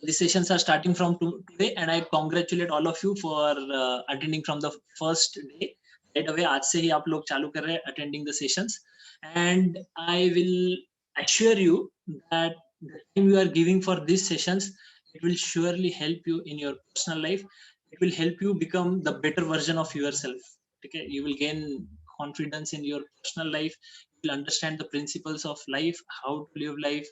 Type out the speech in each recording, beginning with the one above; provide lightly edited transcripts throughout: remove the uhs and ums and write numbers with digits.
These sessions are starting from today, and I congratulate all of you for attending from the first day. Right away, आज से ही आप लोग चालू कर रहे हैं attending the sessions, and I will assure you that the time you are giving for these sessions, it will surely help you in your personal life. It will help you become the better version of yourself. Okay, you will gain confidence in your personal life. You will understand the principles of life, how to live life.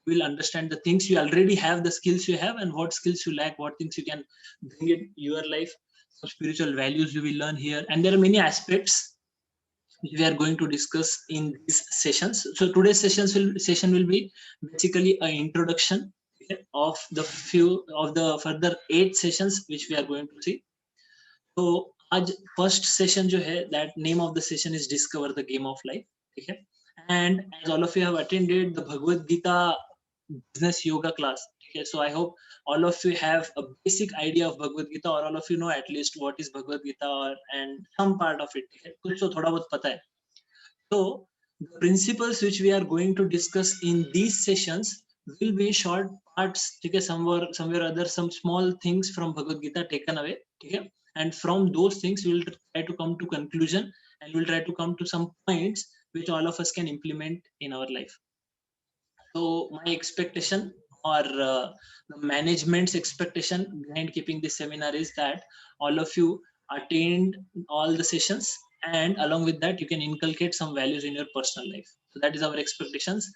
You will understand the things you already have, the skills you have, and what skills you lack, what things you can bring in your life. Some spiritual values you will learn here, and there are many aspects which we are going to discuss in these sessions. So today's session will be basically an introduction, okay, of the further 8 sessions which we are going to see. So आज first session जो है, that name of the session is discover the game of life. ठीक है, and as all of you have attended the Bhagavad Gita business yoga class, okay, so I hope all of you have a basic idea of Bhagavad Gita, or all of you know at least what is Bhagavad Gita, or and some part of it, okay? कुछ तो थोड़ा बहुत पता है. So the principles which we are going to discuss in these sessions will be short parts, okay, somewhere other, some small things from Bhagavad Gita taken away, okay, and from those things we will try to come to conclusion, and we'll try to come to some points which all of us can implement in our life. So my expectation, or the management's expectation behind keeping this seminar is that all of you attend all the sessions, and along with that you can inculcate some values in your personal life. So that is our expectations.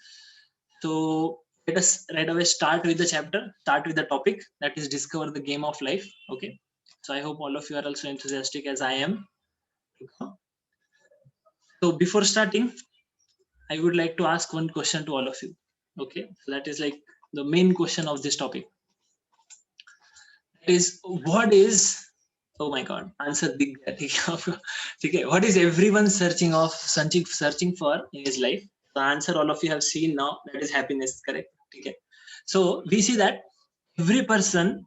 So let us right away start with the chapter, start with the topic, that is discover the game of life. Okay, so I hope all of you are also enthusiastic as I am. So before starting, I would like to ask one question to all of you. Okay, so that is like the main question of this topic. That is, what is, oh my god, answer dig gaya, theek hai. What is everyone searching for in his life? The answer all of you have seen now, that is happiness, correct? Okay, so we see that every person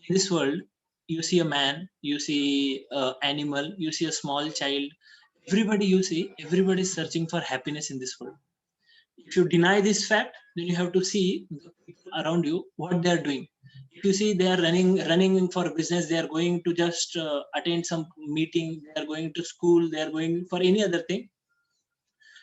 in this world, you see a man, you see an animal, you see a small child, everybody, you see everybody is searching for happiness in this world. If you deny this fact, then you have to see the people around you, what they are doing. If you see they are running for business, they are going to just attend some meeting, they are going to school, they are going for any other thing.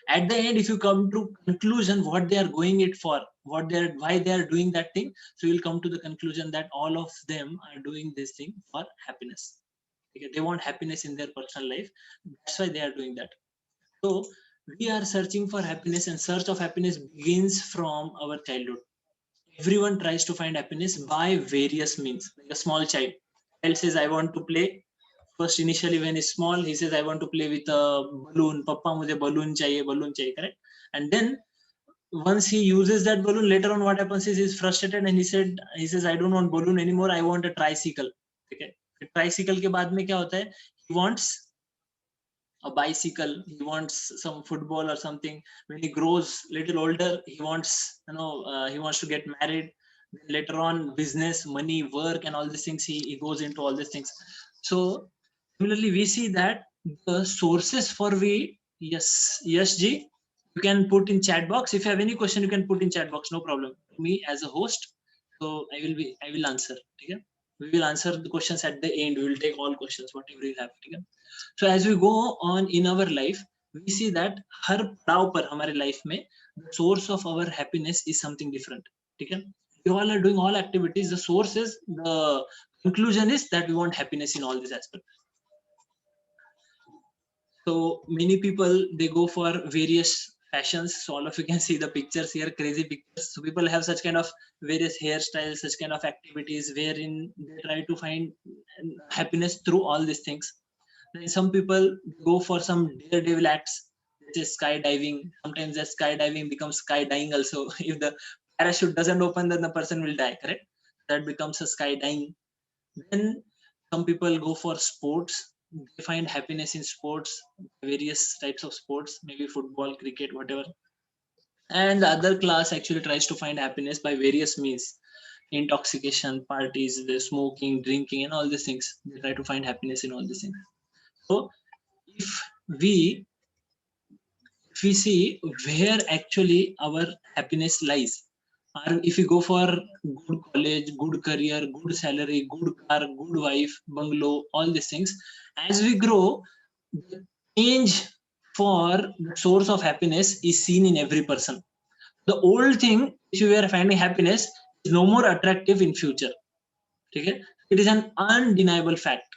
At the end, if you come to conclusion what they are going it for, why they are doing that thing, so you'll come to the conclusion that all of them are doing this thing for happiness. Okay, they want happiness in their personal life, that's why they are doing that. So we are searching for happiness, and search of happiness begins from our childhood. Everyone tries to find happiness by various means. Like a small child says, I want to play. First, initially when he's small, he says, I want to play with a balloon. Papa, mujhe balloon chahiye, correct? And then once he uses that balloon, later on what happens is he's frustrated, and he says, I don't want balloon anymore, I want a tricycle. Okay, tricycle ke baad mein kya hota hai? He wants a bicycle, he wants some football or something. When he grows little older, he wants, he wants to get married. Then later on, business, money, work, and all these things, he goes into all these things. So similarly, we see that the sources for yes G, you can put in chat box. If you have any question, you can put in chat box, no problem, me as a host. So I will answer. Okay, we will answer the questions at the end. We will take all questions whatever you have. Okay? So as we go on in our life, we see that हर पड़ाव पर हमारे life में the source of our happiness is something different. ठीक है? We all are doing all activities. The conclusion is that we want happiness in all these aspects. So many people, they go for various fashions. So all of you can see the pictures here, crazy pictures. So people have such kind of various hairstyles, such kind of activities wherein they try to find happiness through all these things. Then some people go for some daredevil acts, which is skydiving. Sometimes that skydiving becomes skydying also. If the parachute doesn't open, then the person will die, correct? That becomes a skydiving. Then some people go for sports. They find happiness in sports, various types of sports, maybe football, cricket, whatever. And the other class actually tries to find happiness by various means. Intoxication, parties, the smoking, drinking, and all these things. They try to find happiness in all these things. So if we see where actually our happiness lies, Or if you go for good college, good career, good salary, good car, good wife, bungalow, all these things, as we grow, the change for the source of happiness is seen in every person. The old thing which we are finding happiness is no more attractive in future. Okay? It is an undeniable fact.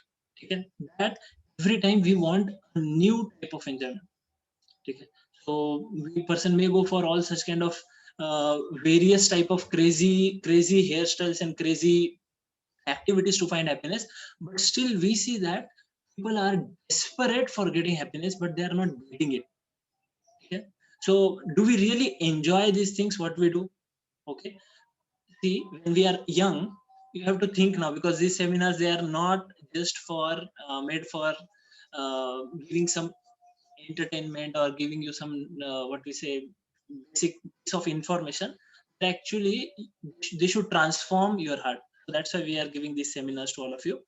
Okay? That every time we want a new type of enjoyment. Okay? So we person may go for all such kind of various type of crazy hairstyles and crazy activities to find happiness, but still we see that people are desperate for getting happiness, but they are not getting it. Okay? So do we really enjoy these things what we do? Okay, see, when we are young, you have to think now, because these seminars, they are not just for made for giving some entertainment or giving you some what we say basic piece of information. Actually, they should transform your heart. So that's why we are giving these seminars to all of you.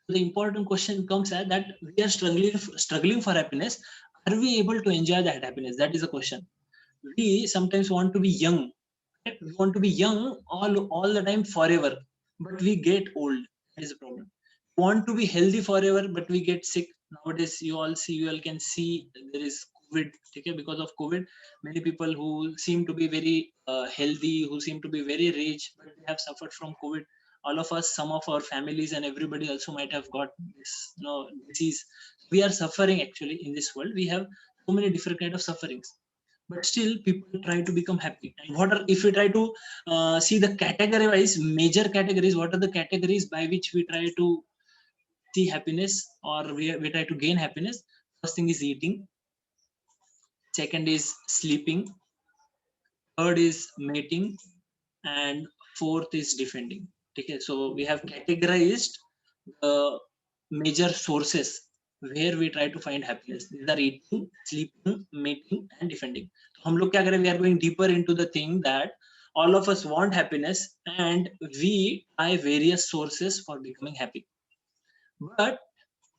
The important question comes at that we are struggling for happiness. Are we able to enjoy that happiness? That is the question. We sometimes want to be young, right? We want to be young all the time forever, but we get old. That is the problem. We want to be healthy forever, but we get sick. Nowadays you all can see there is COVID. Okay, because of COVID, many people who seem to be very healthy, who seem to be very rich, but they have suffered from COVID. All of us, some of our families and everybody also might have got this disease. We are suffering actually in this world. We have so many different kind of sufferings, but still people try to become happy. And what are, if we try to see the category wise major categories, what are the categories by which we try to see happiness, or we try to gain happiness? First thing is eating, second is sleeping, third is mating, and fourth is defending. Okay, so we have categorized the major sources where we try to find happiness. These are eating, sleeping, mating, and defending. So hum log kya kare, we are going deeper into the thing that all of us want happiness, and we try various sources for becoming happy. But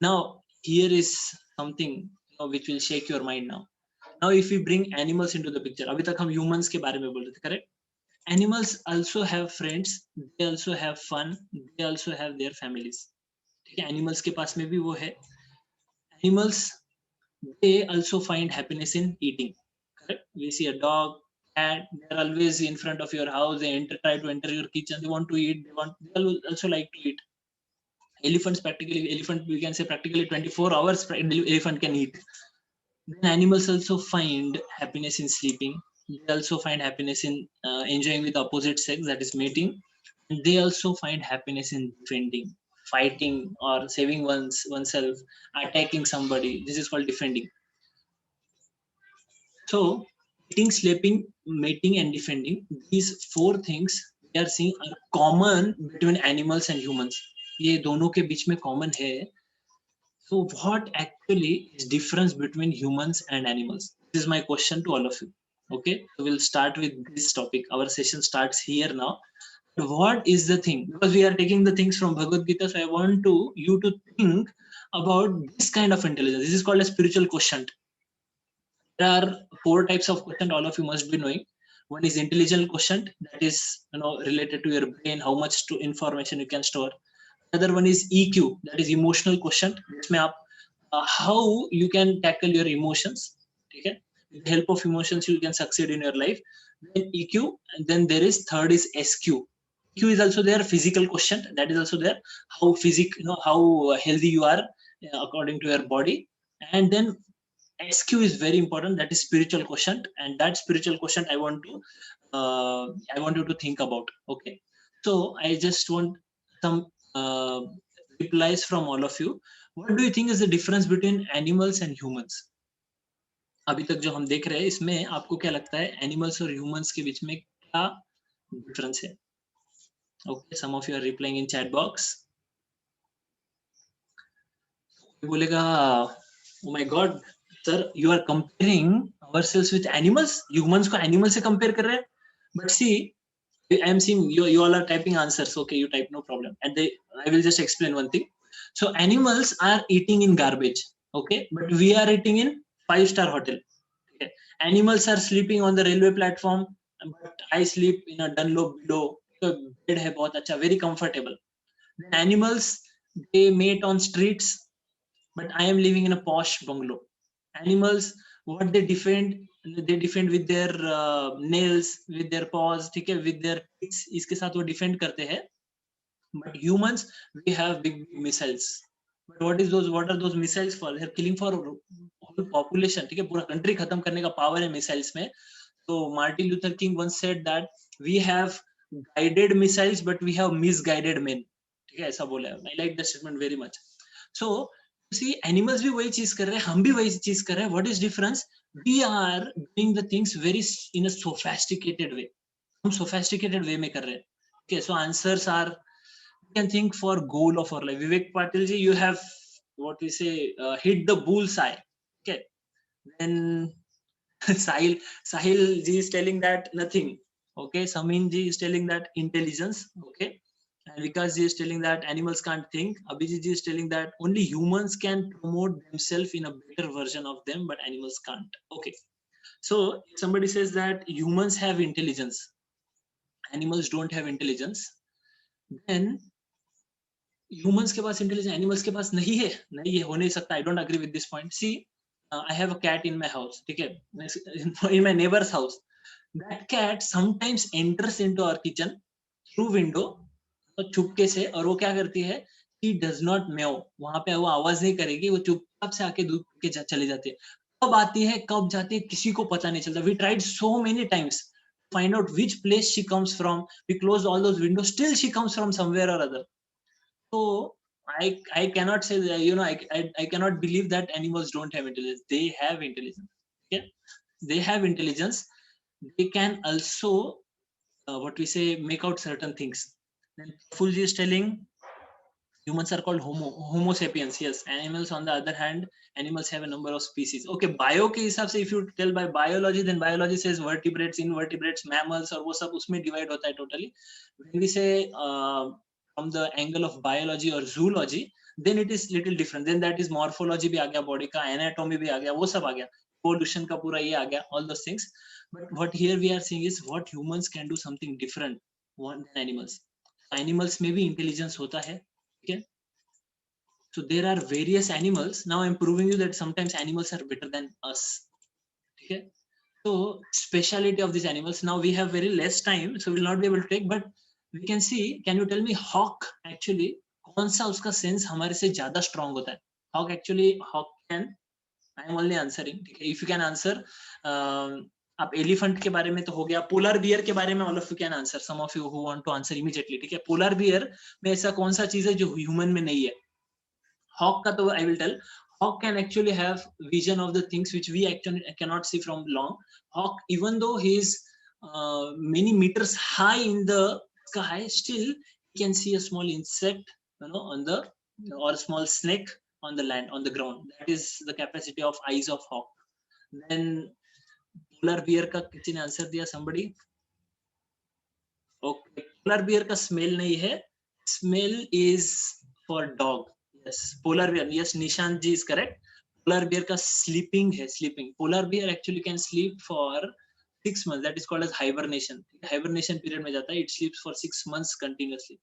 now here is something which will shake your mind now. Now if we bring animals into the picture, abhi tak hum humans ke bare mein bol rahe the, correct? Animals also have friends, they also have fun, they also have their families. ठीक है, animals के पास में भी वो है. Animals, they also find happiness in eating, correct? We see a dog, cat, they're always in front of your house. They try to enter your kitchen, they want to eat, they also like to eat. Elephants, practically elephant, we can say practically 24 hours elephant can eat. Then animals also find happiness in sleeping. They also find happiness in enjoying with opposite sex, that is mating. And they also find happiness in defending, fighting, or saving oneself, attacking somebody. This is called defending. So eating, sleeping, mating, and defending, these four things we are seeing are common between animals and humans. ये दोनों के बीच में common है. So what actually is difference between humans and animals? This is my question to all of you. Okay, so we'll start with this topic. Our session starts here now. What is the thing? Because we are taking the things from Bhagavad Gita, so I want you to think about this kind of intelligence. This is called a spiritual quotient. There are four types of quotient all of you must be knowing. One is intelligent quotient, that is related to your brain, how much to information you can store. Another one is EQ, that is emotional quotient. जिसमें आप how you can tackle your emotions. Okay, with the help of emotions you can succeed in your life. Then EQ, and then there is third is SQ. EQ is also there, physical quotient, that is also there, how how healthy you are according to your body. And then SQ is very important, that is spiritual quotient, and that spiritual quotient I want you to think about. Okay, so I just want some replies from all of you. What do you think is the difference between animals and humans? अभी तक जो हम देख रहे हैं इसमें आपको क्या लगता है एनिमल्स और ह्यूमंस के बीच में क्या डिफरेंस है? Okay, some of you are replying in chat box. बोलेगा oh my god sir, you are comparing ourselves with animals, humans को animals से compare कर रहे हैं. But see, I am seeing you all are typing answers. Okay, you type, no problem. And I will just explain one thing. So animals are eating in garbage, okay, but we are eating in 5-star hotel. Okay. Animals are sleeping on the railway platform. but I sleep in a Dunlop pillow. तो bed है बहुत अच्छा, very comfortable. Then animals, they mate on streets, but I am living in a posh bungalow. Animals, what they defend with their nails, with their paws, ठीक है, with their teeth, इसके साथ वो defend करते हैं. But humans, we have big missiles. But what are those missiles for? They're killing for whole population. ठीक है, पूरा country खत्म करने का power है missiles में. So Martin Luther King once said that we have guided missiles, but we have misguided men. ठीक है, ऐसा बोला है. I like the statement very much. So see, animals भी वही चीज कर रहे हैं, हम भी वही चीज कर रहे हैं. What is difference? We are doing the things very in a sophisticated way. हम sophisticated way में कर रहे हैं. Okay, so answers are, you can think for goal of our life. Vivek Patil ji, you have what we say hit the bullseye. Okay, then Sahil ji is telling that nothing. Okay, Samin ji is telling that intelligence. Okay, and Vikas ji is telling that animals can't think. Abhijit ji is telling that only humans can promote themselves in a better version of them, but animals can't. Okay, so if somebody says that humans have intelligence, animals don't have intelligence, then humans के पास intelligence, animals के पास नहीं है. नहीं, ये हो नहीं सकता. I don't agree with this point. See, I have a cat in my house. ठीक है, in my neighbor's house. That cat sometimes enters into our kitchen through window, तो चुपके से, और वो क्या करती है? She does not meow. वहां पे वो आवाज नहीं करेगी, वो चुपचाप से आके दूध के चली जाती है. कब आती है, कब जाती है, किसी को पता नहीं चलता. We tried so many times to find out which place she comes from. We closed all those windows. Still, she comes from somewhere or other. So I cannot say that, you know, I cannot believe that animals don't have intelligence. They have intelligence. Okay, they have intelligence. They can also what we say make out certain things. Then Fulji is telling humans are called homo sapiens. Yes, animals on the other hand, animals have a number of species. Okay, bio के हिसाब से if you tell by biology, then biology says vertebrates, invertebrates, mammals, और वो सब उसमें divide होता है totally. When we say from the angle of biology or zoology, then it is little different. Then that is morphology भी आ गया, body का anatomy भी आ गया, वो सब आ गया, evolution का पूरा ये आ गया, all those things. But what here we are seeing is what humans can do something different than animals. Animals में भी intelligence होता है. Okay, so there are various animals. Now I'm proving you that sometimes animals are better than us. Okay, so speciality of these animals. Now we have very less time, so we'll not be able to take, but we can see. Can you tell me hawk actually कौन सा उसका sense हमारे से ज्यादा strong होता है? Hawk actually, hawk can, I am only answering. ठीक है, if you can answer. आप एलिफेंट के बारे में तो हो गया. पोलर बियर के बारे में all of you can answer. Some of you who want to answer immediately. ठीक है, पोलर बियर में ऐसा कौन सा चीज है जो ह्यूमन में नहीं है? Hawk का तो I will tell. Hawk can actually have vision of the things which we actually cannot see from long. Hawk, even though he is many meters high in the sky, still he can see a small insect, you know, on the, or a small snake on the land, on the ground. That is the capacity of eyes of hawk. Then polar bear का किसी ने answer दिया? Somebody? Okay, polar bear का smell नहीं है. Smell is for dog. Yes, polar bear. Yes, Nishant ji is correct. Polar bear का sleeping है, sleeping. Polar bear actually can sleep for 6 months. That is called as hibernation. Hibernation period में जाता है. It sleeps for 6 months continuously.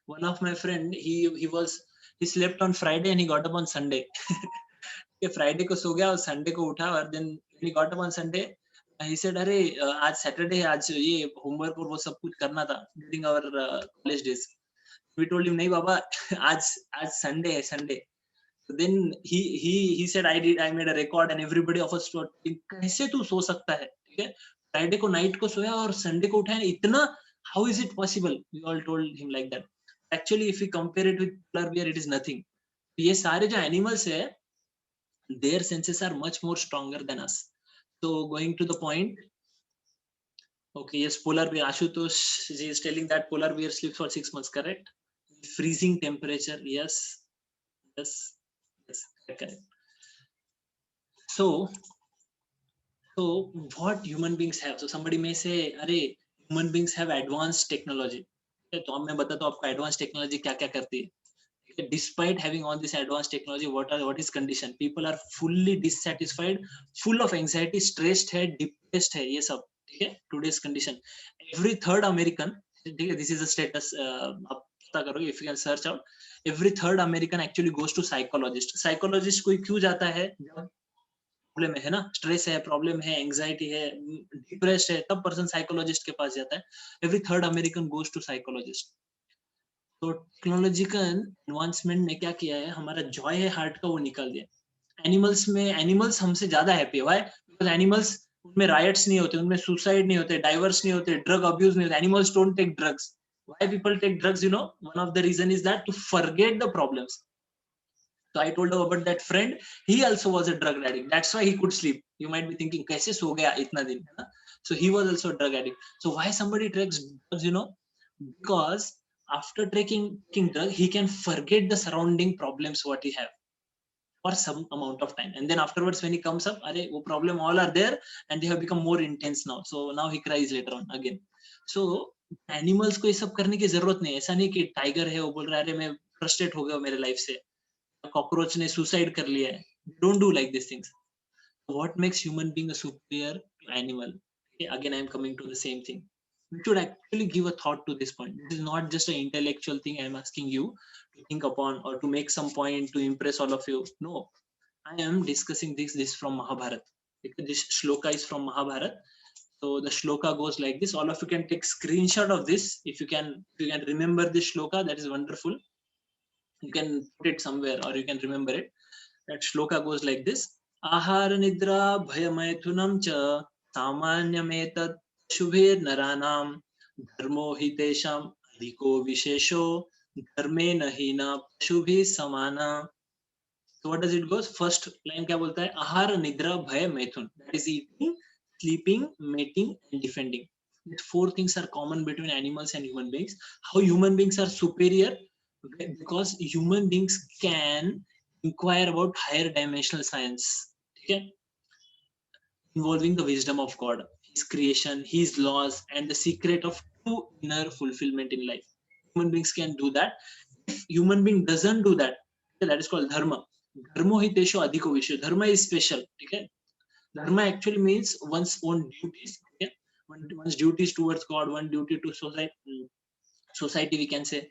One of my friend, he slept on Friday and he got up on Sunday. Friday को सो गया और Sunday को उठा, और then he got up on Sunday. He said, अरे आज Saturday है, आज ये homework और वो सब कुछ करना था during our college days. We told him, नहीं बाबा, आज Sunday है, Sunday. So then he said, I made a record and everybody of us thought, कैसे तू सो सकता है? ठीक है, Friday को night को सोया और Sunday को उठा है, इतना, how is it possible? We all told him like that. Actually, if we compare it with polar bear, it is nothing. ये सारे जो animals है, their senses are much more stronger than us. So going to the point. Okay, yes, polar bear. Ashutosh ji is telling that polar bear sleeps for 6 months, correct? Freezing temperature, yes, correct. So what human beings have? So somebody may say, अरे human beings have advanced technology. तो अब मैं बताता हूँ आपको advanced technology क्या क्या करती है. Despite having all this advanced technology, what is condition? People are fully dissatisfied, full of anxiety, stressed है, depressed है, ये सब. ठीक है, today's condition, every third American, ठीक है, this is a status, आप पता करो, if you can search out, every third American actually goes to psychologist. Psychologist कोई क्यों जाता है? जब प्रॉब्लम है ना, स्ट्रेस है, प्रॉब्लम है, एंजाइटी है, डिप्रेस्ड है, तब पर्सन साइकोलॉजिस्ट के पास जाता है. Every third American goes to psychologist. तो टेक्नोलॉजिकल एडवांसमेंट ने क्या किया है, हमारा जॉय है हार्ट का वो निकाल दिया. एनिमल्स में, एनिमल्स हमसे ज्यादा हैप्पी है. व्हाई? बिकॉज एनिमल्स, उनमें राइट्स नहीं होते, उनमें सुसाइड नहीं होते, डाइवर्स नहीं होते, ड्रग अब्यूज नहीं होते. Animals don't take drugs. Why people take drugs? You know, one of the reason is that to forget the problems. So I told her about that friend. He also was a drug addict. That's why he could sleep. You might be thinking, कैसे सो गया इतना दिन, है ना? So he was also a drug addict. So why somebody takes drugs? You know, because after taking drug, he can forget the surrounding problems what he have for some amount of time, and then afterwards when he comes up, अरे वो problem all are there, and they have become more intense now. So now he cries later on again. So animals को ये सब करने की जरूरत नहीं है. ऐसा नहीं कि टाइगर है वो बोल रहा है अरे मैं फ्रस्ट्रेट हो गया मेरे लाइफ से, कॉकरोच ने सुसाइड कर लिया है. Don't do like this things. What makes human being a superior to animal? Again I am coming to the same thing. We should actually give a thought to this point. This is not just an intellectual thing I am asking you to think upon or to make some point to impress all of you. No, I am discussing this from Mahabharata. This shloka is from Mahabharata. So the shloka goes like this. All of you can take screenshot of this. If you can remember this shloka, that is wonderful. You can put it somewhere or you can remember it. That shloka goes like this. Ahara nidra bhayamaithunam cha samanyametat shubher naranam dharmo hitesham adhiko vishesho dharme nahina shubhi samana. So what does it goes? First line क्या बोलता है? आहार निद्रा भय मैथुन. That is eating, sleeping, mating and defending. These four things are common between animals and human beings. How human beings are superior? Because human beings can inquire about higher dimensional science, okay, involving the wisdom of God, his creation, his laws and the secret of true inner fulfillment in life. Human beings can do that. If human being doesn't do that, that is called dharma. Dharmo hi tesho adhiko visho. Dharma is special, okay. Dharma actually means one's own duties, okay, one's duties towards God, one duty to society we can say.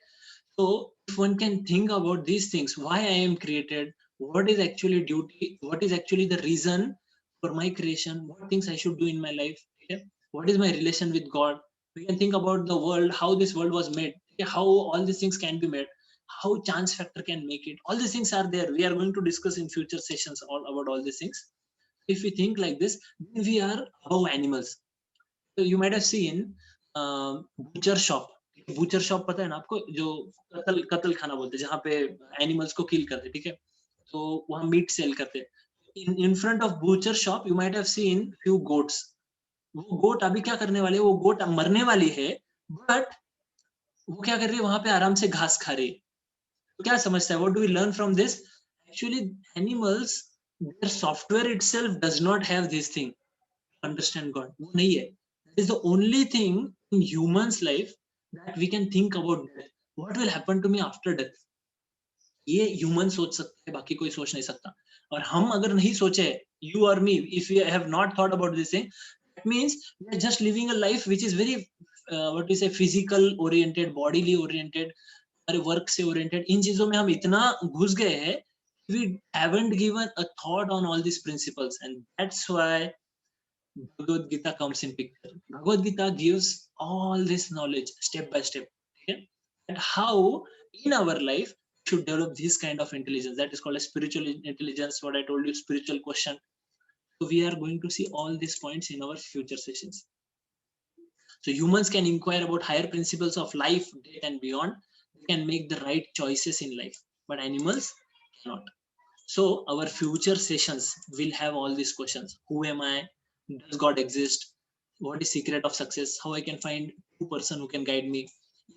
So if one can think about these things, why I am created, what is actually duty, what is actually the reason for my creation, what things I should do in my life, okay? What is my relation with God? We can think about the world, how this world was made, okay? How all these things can be made, how chance factor can make it. All these things are there. We are going to discuss in future sessions all about all these things. If we think like this, then we are above animals. So you might have seen butcher shop. Butcher shop पता है ना आपको, जो कत्ल खाना बोलते हैं, जहाँ पे एनिमल्स को किल करते, ठीक है, तो वहाँ मीट सेल करते. In front of butcher shop you might have seen few goats. वो गोट अभी क्या करने वाले, वो गोट मरने वाली है, बट वो क्या कर रही है, वहां पे आराम से घास खा रही है. तो क्या समझता है, what do we learn from this? Actually animals, their software itself does not have this thing, understand God. वो नहीं है. That is the only thing in humans life that we can think about death. What will happen to me after death? ये human सोच सकते हैं, बाकी कोई सोच नहीं सकता. और हम अगर नहीं सोचे, you or me, if we have not thought about this thing, that means we are just living a life which is very what we say physical oriented, bodily oriented, हमारे वर्क से oriented. इन चीजों में हम इतना घुस गए हैं, we haven't given a thought on all these principles, and that's why Bhagavad Gita comes in picture. Bhagavad Gita gives all this knowledge step by step, okay? And how in our life we should develop this kind of intelligence. That is called a spiritual intelligence. What I told you, spiritual question. So we are going to see all these points in our future sessions. So humans can inquire about higher principles of life, death, and beyond. They can make the right choices in life, but animals cannot. So our future sessions will have all these questions. Who am I? Does God exist? What is secret of success? How I can find two person who can guide me?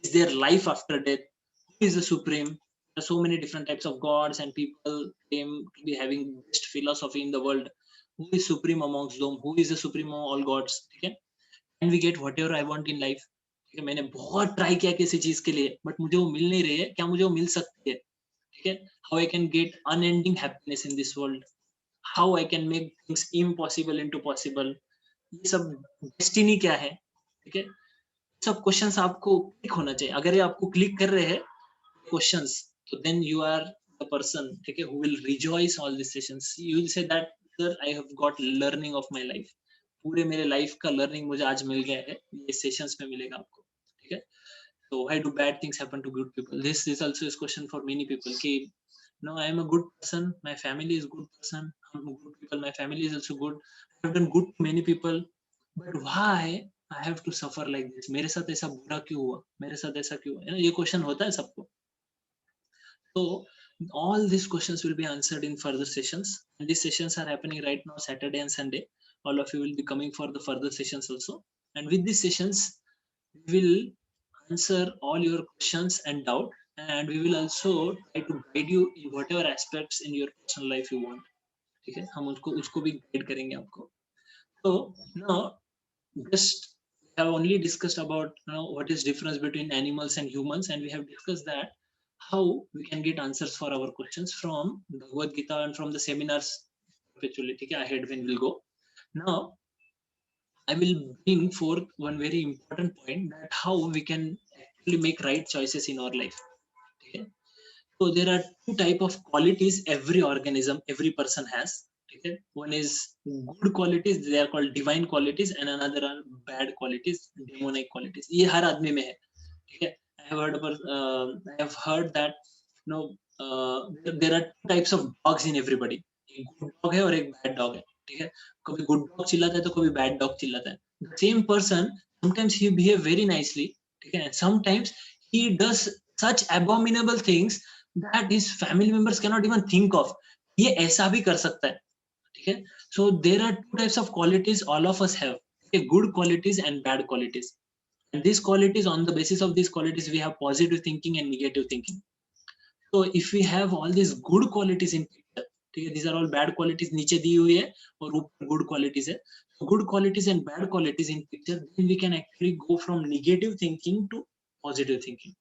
Is there life after death? Who is the supreme? There are so many different types of gods, and people claim to be having best philosophy in the world. Who is supreme amongst them? Who is the supreme among all gods? Okay? And we get whatever I want in life. ठीक है, मैंने बहुत try किया किसी चीज के लिए, but मुझे वो मिल नहीं रही है. क्या मुझे वो मिल सकती है? ठीक है, how I can get unending happiness in this world, how I can make things impossible into possible, ये सब डेस्टिनी क्या है, ठीक है, सब क्वेश्चंस आपको क्लिक होना चाहिए। अगर ये आपको क्लिक कर रहे हैं क्वेश्चंस, तो then you are the person, ठीक है, who will rejoice all this sessions. You will say that sir I have got learning of my life, पूरे मेरे लाइफ का लर्निंग मुझे आज मिल गया है, ये सेशंस में मिलेगा आपको, ठीक है। So why do bad things happen to good people? This also is question for many people. कि no, I am a good person. My family is good person. I'm good people. My family is also good. I've done good to many people. But why I have to suffer like this? मेरे साथ ऐसा बुरा क्यों हुआ? मेरे साथ ऐसा क्यों हुआ? ये क्वेश्चन होता है सबको. So all these questions will be answered in further sessions. And these sessions are happening right now, Saturday and Sunday. All of you will be coming for the further sessions also. And with these sessions, we will answer all your questions and doubt, and we will also try to guide you in whatever aspects in your personal life you want. ठीक है, हम उसको भी guide करेंगे आपको. So now just we have only discussed about what is difference between animals and humans, and we have discussed that how we can get answers for our questions from Bhagavad Gita and from the seminars perpetually. Okay, ahead when we'll go. Now I will bring forth one very important point, that how we can actually make right choices in our life. Okay, so there are two type of qualities every organism, every person has. Okay, one is good qualities, they are called divine qualities, and another are bad qualities, demonic qualities. ये हर आदमी में है. ठीक है, I have heard that there are two types of dogs in everybody. एक good dog है और एक bad dog है. ठीक है, कभी good dog चिल्लाता है तो कभी bad dog चिल्लाता है. The same person, sometimes he behave very nicely, ठीक है, and sometimes he does such abominable things that his family members cannot even think of. ये ऐसा भी कर सकता है. ठीक है, so there are two types of qualities all of us have. Okay, good qualities and bad qualities. And these qualities, on the basis of these qualities, we have positive thinking and negative thinking. So if we have all these good qualities in picture, ठीक है, these are all bad qualities नीचे दी हुई है और ऊपर good qualities है. So good qualities and bad qualities in picture, then we can actually go from negative thinking to positive thinking.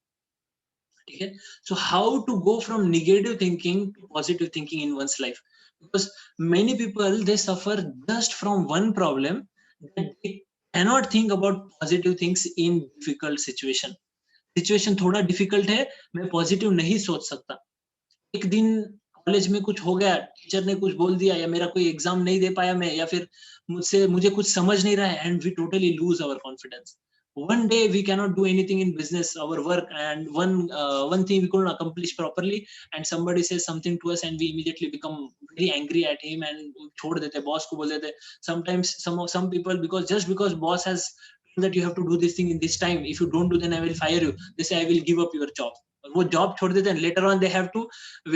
ठीक है, so how to go from negative thinking to positive thinking in one's life? Because many people, they suffer just from one problem, that they cannot think about positive things in difficult situation थोड़ा difficult है, मैं positive नहीं सोच सकता. एक दिन college में कुछ हो गया, टीचर ने कुछ बोल दिया, या मेरा कोई एग्जाम नहीं दे पाया मैं, या फिर मुझे कुछ समझ नहीं रहा है, and we totally lose our confidence. One day we cannot do anything in business, our work, and one thing we couldn't accomplish properly, and somebody says something to us, and we immediately become very angry at him and छोड़ देते, boss को बोल देते. Sometimes some people, because boss has told that you have to do this thing in this time, if you don't do, then I will fire you, they say I will give up your job. वो job छोड़ देते हैं, later on they have to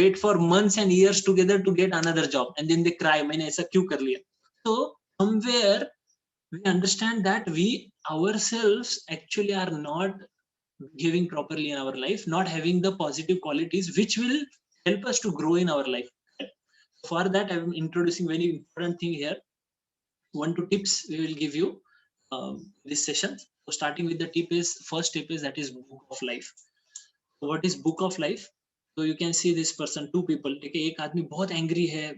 wait for months and years together to get another job, and then they cry, मैंने ऐसा क्यों कर लिया. So somewhere we understand that we ourselves actually are not behaving properly in our life, not having the positive qualities which will help us to grow in our life. For that, I am introducing very important thing here. One two tips we will give you this session. So starting with the first tip is, that is book of life. What is book of life? So you can see this person, two people. ठीक है, एक आदमी बहुत angry है,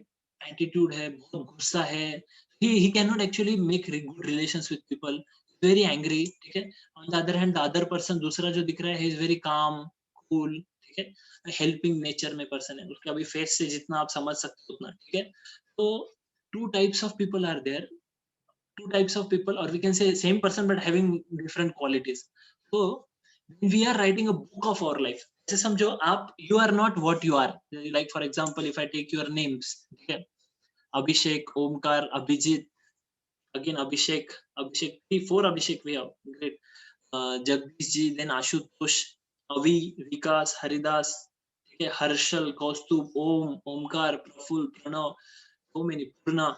attitude है, बहुत गुस्सा है. he cannot actually make good relations with people, very angry. ठीक है, on the other hand, the other person, दूसरा जो दिख रहा है, he is very calm, cool. ठीक है, हेल्पिंग नेचर में पर्सन है, उसके अभी फेस से जितना आप समझ सकते हो उतना. ठीक है, तो two types of people are there, two types of people, or we can say same person but having different qualities. So when we are writing a book of our life, ऐसे समझो आप, you are not what you are. Like for example, if I take your names, ठीक है, Abhishek, Omkar, Abhijit, again Abhishek, four Abhishek we have, great. Jagdish ji, then Ashutosh, Avi, Vikas, Haridas, ठीक है, Harshal, Kaustubh, Om, Omkar, Praful, Pranav, so many, Purna,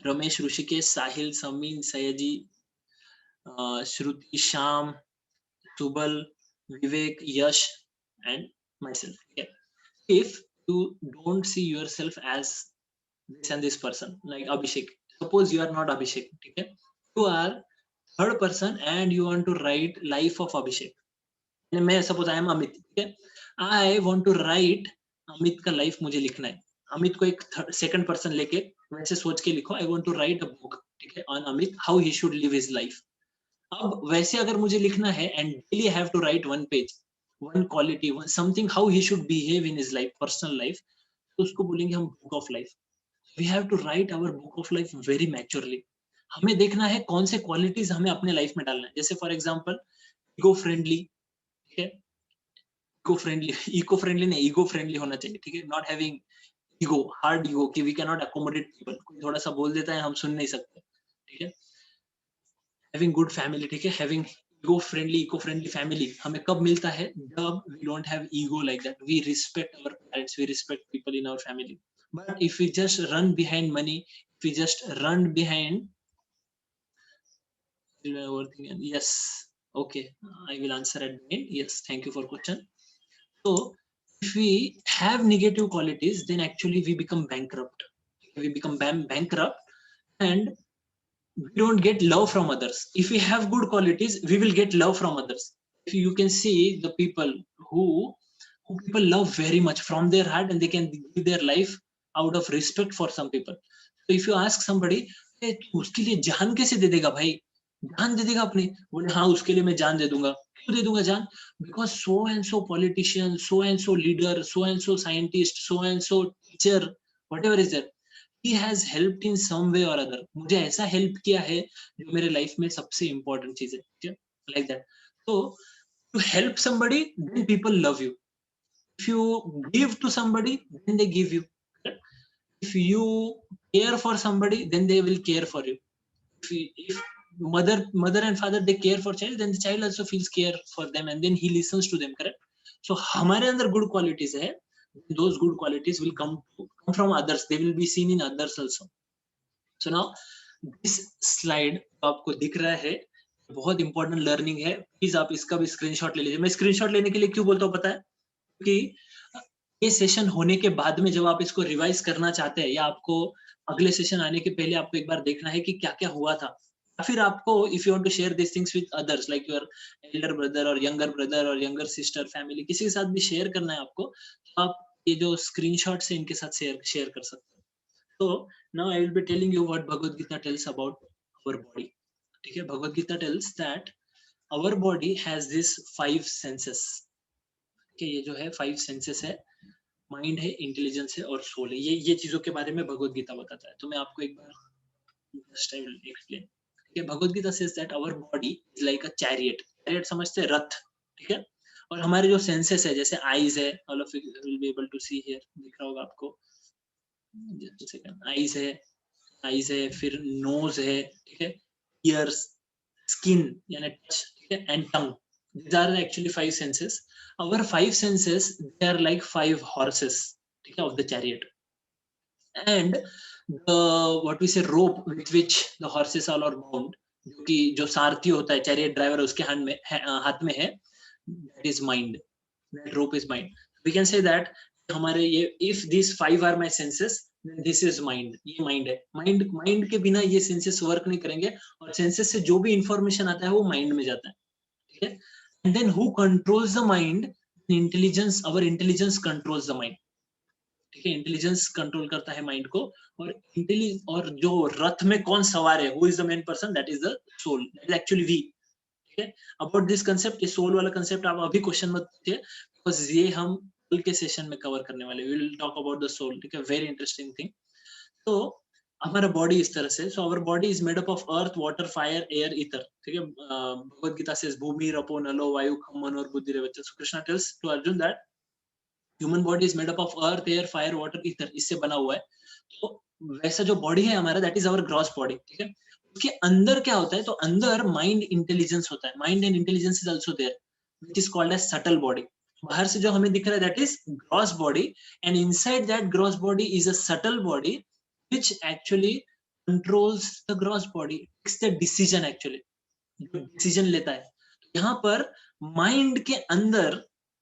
Ramesh, Rushikesh, Sahil, Samin, Sayaji, Shruti, Sham, Subal, Vivek, Yash, and myself. Okay. If you don't see yourself as this and this person, like Abhishek, suppose you are not Abhishek, okay? You are third person and you want to write life of Abhishek. And मैं suppose I am Amit, okay? I want to write Amit का life, मुझे लिखना है. अमित को एक second person लेके वैसे सोच के लिखो, I want to write a book. ठीक है, on Amit how he should live his life. अब वैसे अगर मुझे लिखना है and daily have to write one page, one quality, something how he should behave in his life, personal life, तो उसको बोलेंगे हम book of life. We have to write our book of life very maturely. हमें देखना है कौन से qualities हमें अपने लाइफ में डालना है। जैसे फॉर एग्जांपल इको फ्रेंडली, ठीक है, इको फ्रेंडली नहीं, ईगो फ्रेंडली होना चाहिए, ठीक है, not having ego, hard ego कि we can not accommodate people, कोई थोड़ा सा बोल देता है हम सुन नहीं सकते, ठीक है। हैविंग गुड फैमिली, ठीक है, हैविंग इको फ्रेंडली फैमिली हमें कब मिलता है, जब we don't have ego like that, we respect our parents, we respect people in our family. But if we just run behind money, if we just run behind, yes, okay, I will answer at the end. Yes, thank you for question. So if we have negative qualities, then actually we become bankrupt, we become bankrupt, and we don't get love from others. If we have good qualities, we will get love from others. If you can see the people who people love very much from their heart, and they can give their life out of respect for some people. So if you ask somebody, hey, तू उसके लिए जान कैसे दे देगा भाई, जान दे देगा अपनी, बोले हाँ उसके लिए मैं जान दे दूंगा। क्यों दे दूंगा जान? Because so and so politician, so and so leader, so and so scientist, so and so teacher, whatever is there, he has helped in some way or other, मुझे ऐसा हेल्प किया है जो मेरे लाइफ में सबसे इंपॉर्टेंट चीज है, ठीक है, लाइक दैट। तो to help somebody, then people love you. If you give to somebody, then they give you. If you care for somebody, then they will care for you. If mother and father they care for child, then the child also feels care for them, and then he listens to them, correct? So हमारे अंदर good qualities है, those good qualities will come from others, they will be seen in others also. So now this slide आपको दिख रहा है, बहुत important learning है, please आप इसका भी स्क्रीनशॉट ले लीजिए। मैं स्क्रीनशॉट लेने के लिए क्यों बोलता हूँ पता है? क्योंकि ये सेशन होने के बाद में जब आप इसको रिवाइज करना चाहते हैं, या आपको अगले सेशन आने के पहले आपको एक बार देखना है कि क्या क्या हुआ था, या फिर आपको if you want to share this things with others like your elder brother और यंगर सिस्टर, फैमिली, किसी के साथ भी शेयर करना है आपको, तो आप ये जो स्क्रीनशॉट है इनके साथ शेयर कर सकते हैं। So now I will be telling you what Bhagavad Gita tells about our body. ठीक है, Bhagavad Gita tells that our body has this 5 senses. कि ये जो है 5 senses है, माइंड है, इंटेलिजेंस है और सोल है। ये चीजों के बारे में भगवद गीता बताता है। तो मैं आपको एक बार जस्ट आई विल एक्सप्लेन। ठीक है, Bhagavad Gita says that our body is like a chariot. Chariot समझते हैं, रथ, ठीक है। और हमारे जो सेंसेस है, जैसे आईज है, all of you will be able to see here, दिख रहा होगा आपको, जस्ट अ सेकंड, आईज है, फिर नोज है, ठीक है, ईयर्स, स्किन यानी टच, ठीक है, and tongue. These are actually 5 senses. Our 5 senses, they are like 5 horses, ठीक है, of the chariot. And the what we say rope with which the horses all are bound, जो कि जो सारथी होता है, चैरियट ड्राइवर, उसके हाथ में है, that is mind. That rope is mind. We can say that हमारे ये if these 5 are my senses, then this is mind. ये mind है। mind के बिना ये senses वर्क नहीं करेंगे, और senses से जो भी इंफॉर्मेशन आता है वो mind में जाता है, ठीक है। And then who controls the mind? Intelligence. Our intelligence controls the mind. ठीक है, इंटेलिजेंस कंट्रोल करता है माइंड को। और जो रथ में कौन सवार है, who is the main person, that is the soul, that is actually we. ठीक है, अबाउट दिस कंसेप्ट, ये सोल वाला कंसेप्ट आप अभी क्वेश्चन मत पूछिए, बिकॉज ये हम कल के सेशन में कवर करने वाले, we will talk about the soul. ठीक है, वेरी इंटरेस्टिंग थिंग। तो हमारा बॉडी इस तरह से, so our body is made up of earth, water, fire, air, ether. ठीक है, भगवद गीता से भूमि रपो नलो वायु खम मन और बुद्धि रेवच। So Krishna tells to Arjun that human body is made up of earth, air, fire, water, ether, इससे बना हुआ है। तो वैसा जो बॉडी है हमारा, that is our gross body. ठीक है, उसके अंदर क्या होता है, तो अंदर माइंड इंटेलिजेंस होता है, mind and intelligence is also there, which is called as subtle body. बाहर से जो हमें दिख रहा है that is gross body, and inside that gross body is a subtle body which actually controls the gross body, takes the decision, actually जो decision लेता है। यहाँ पर माइंड के अंदर,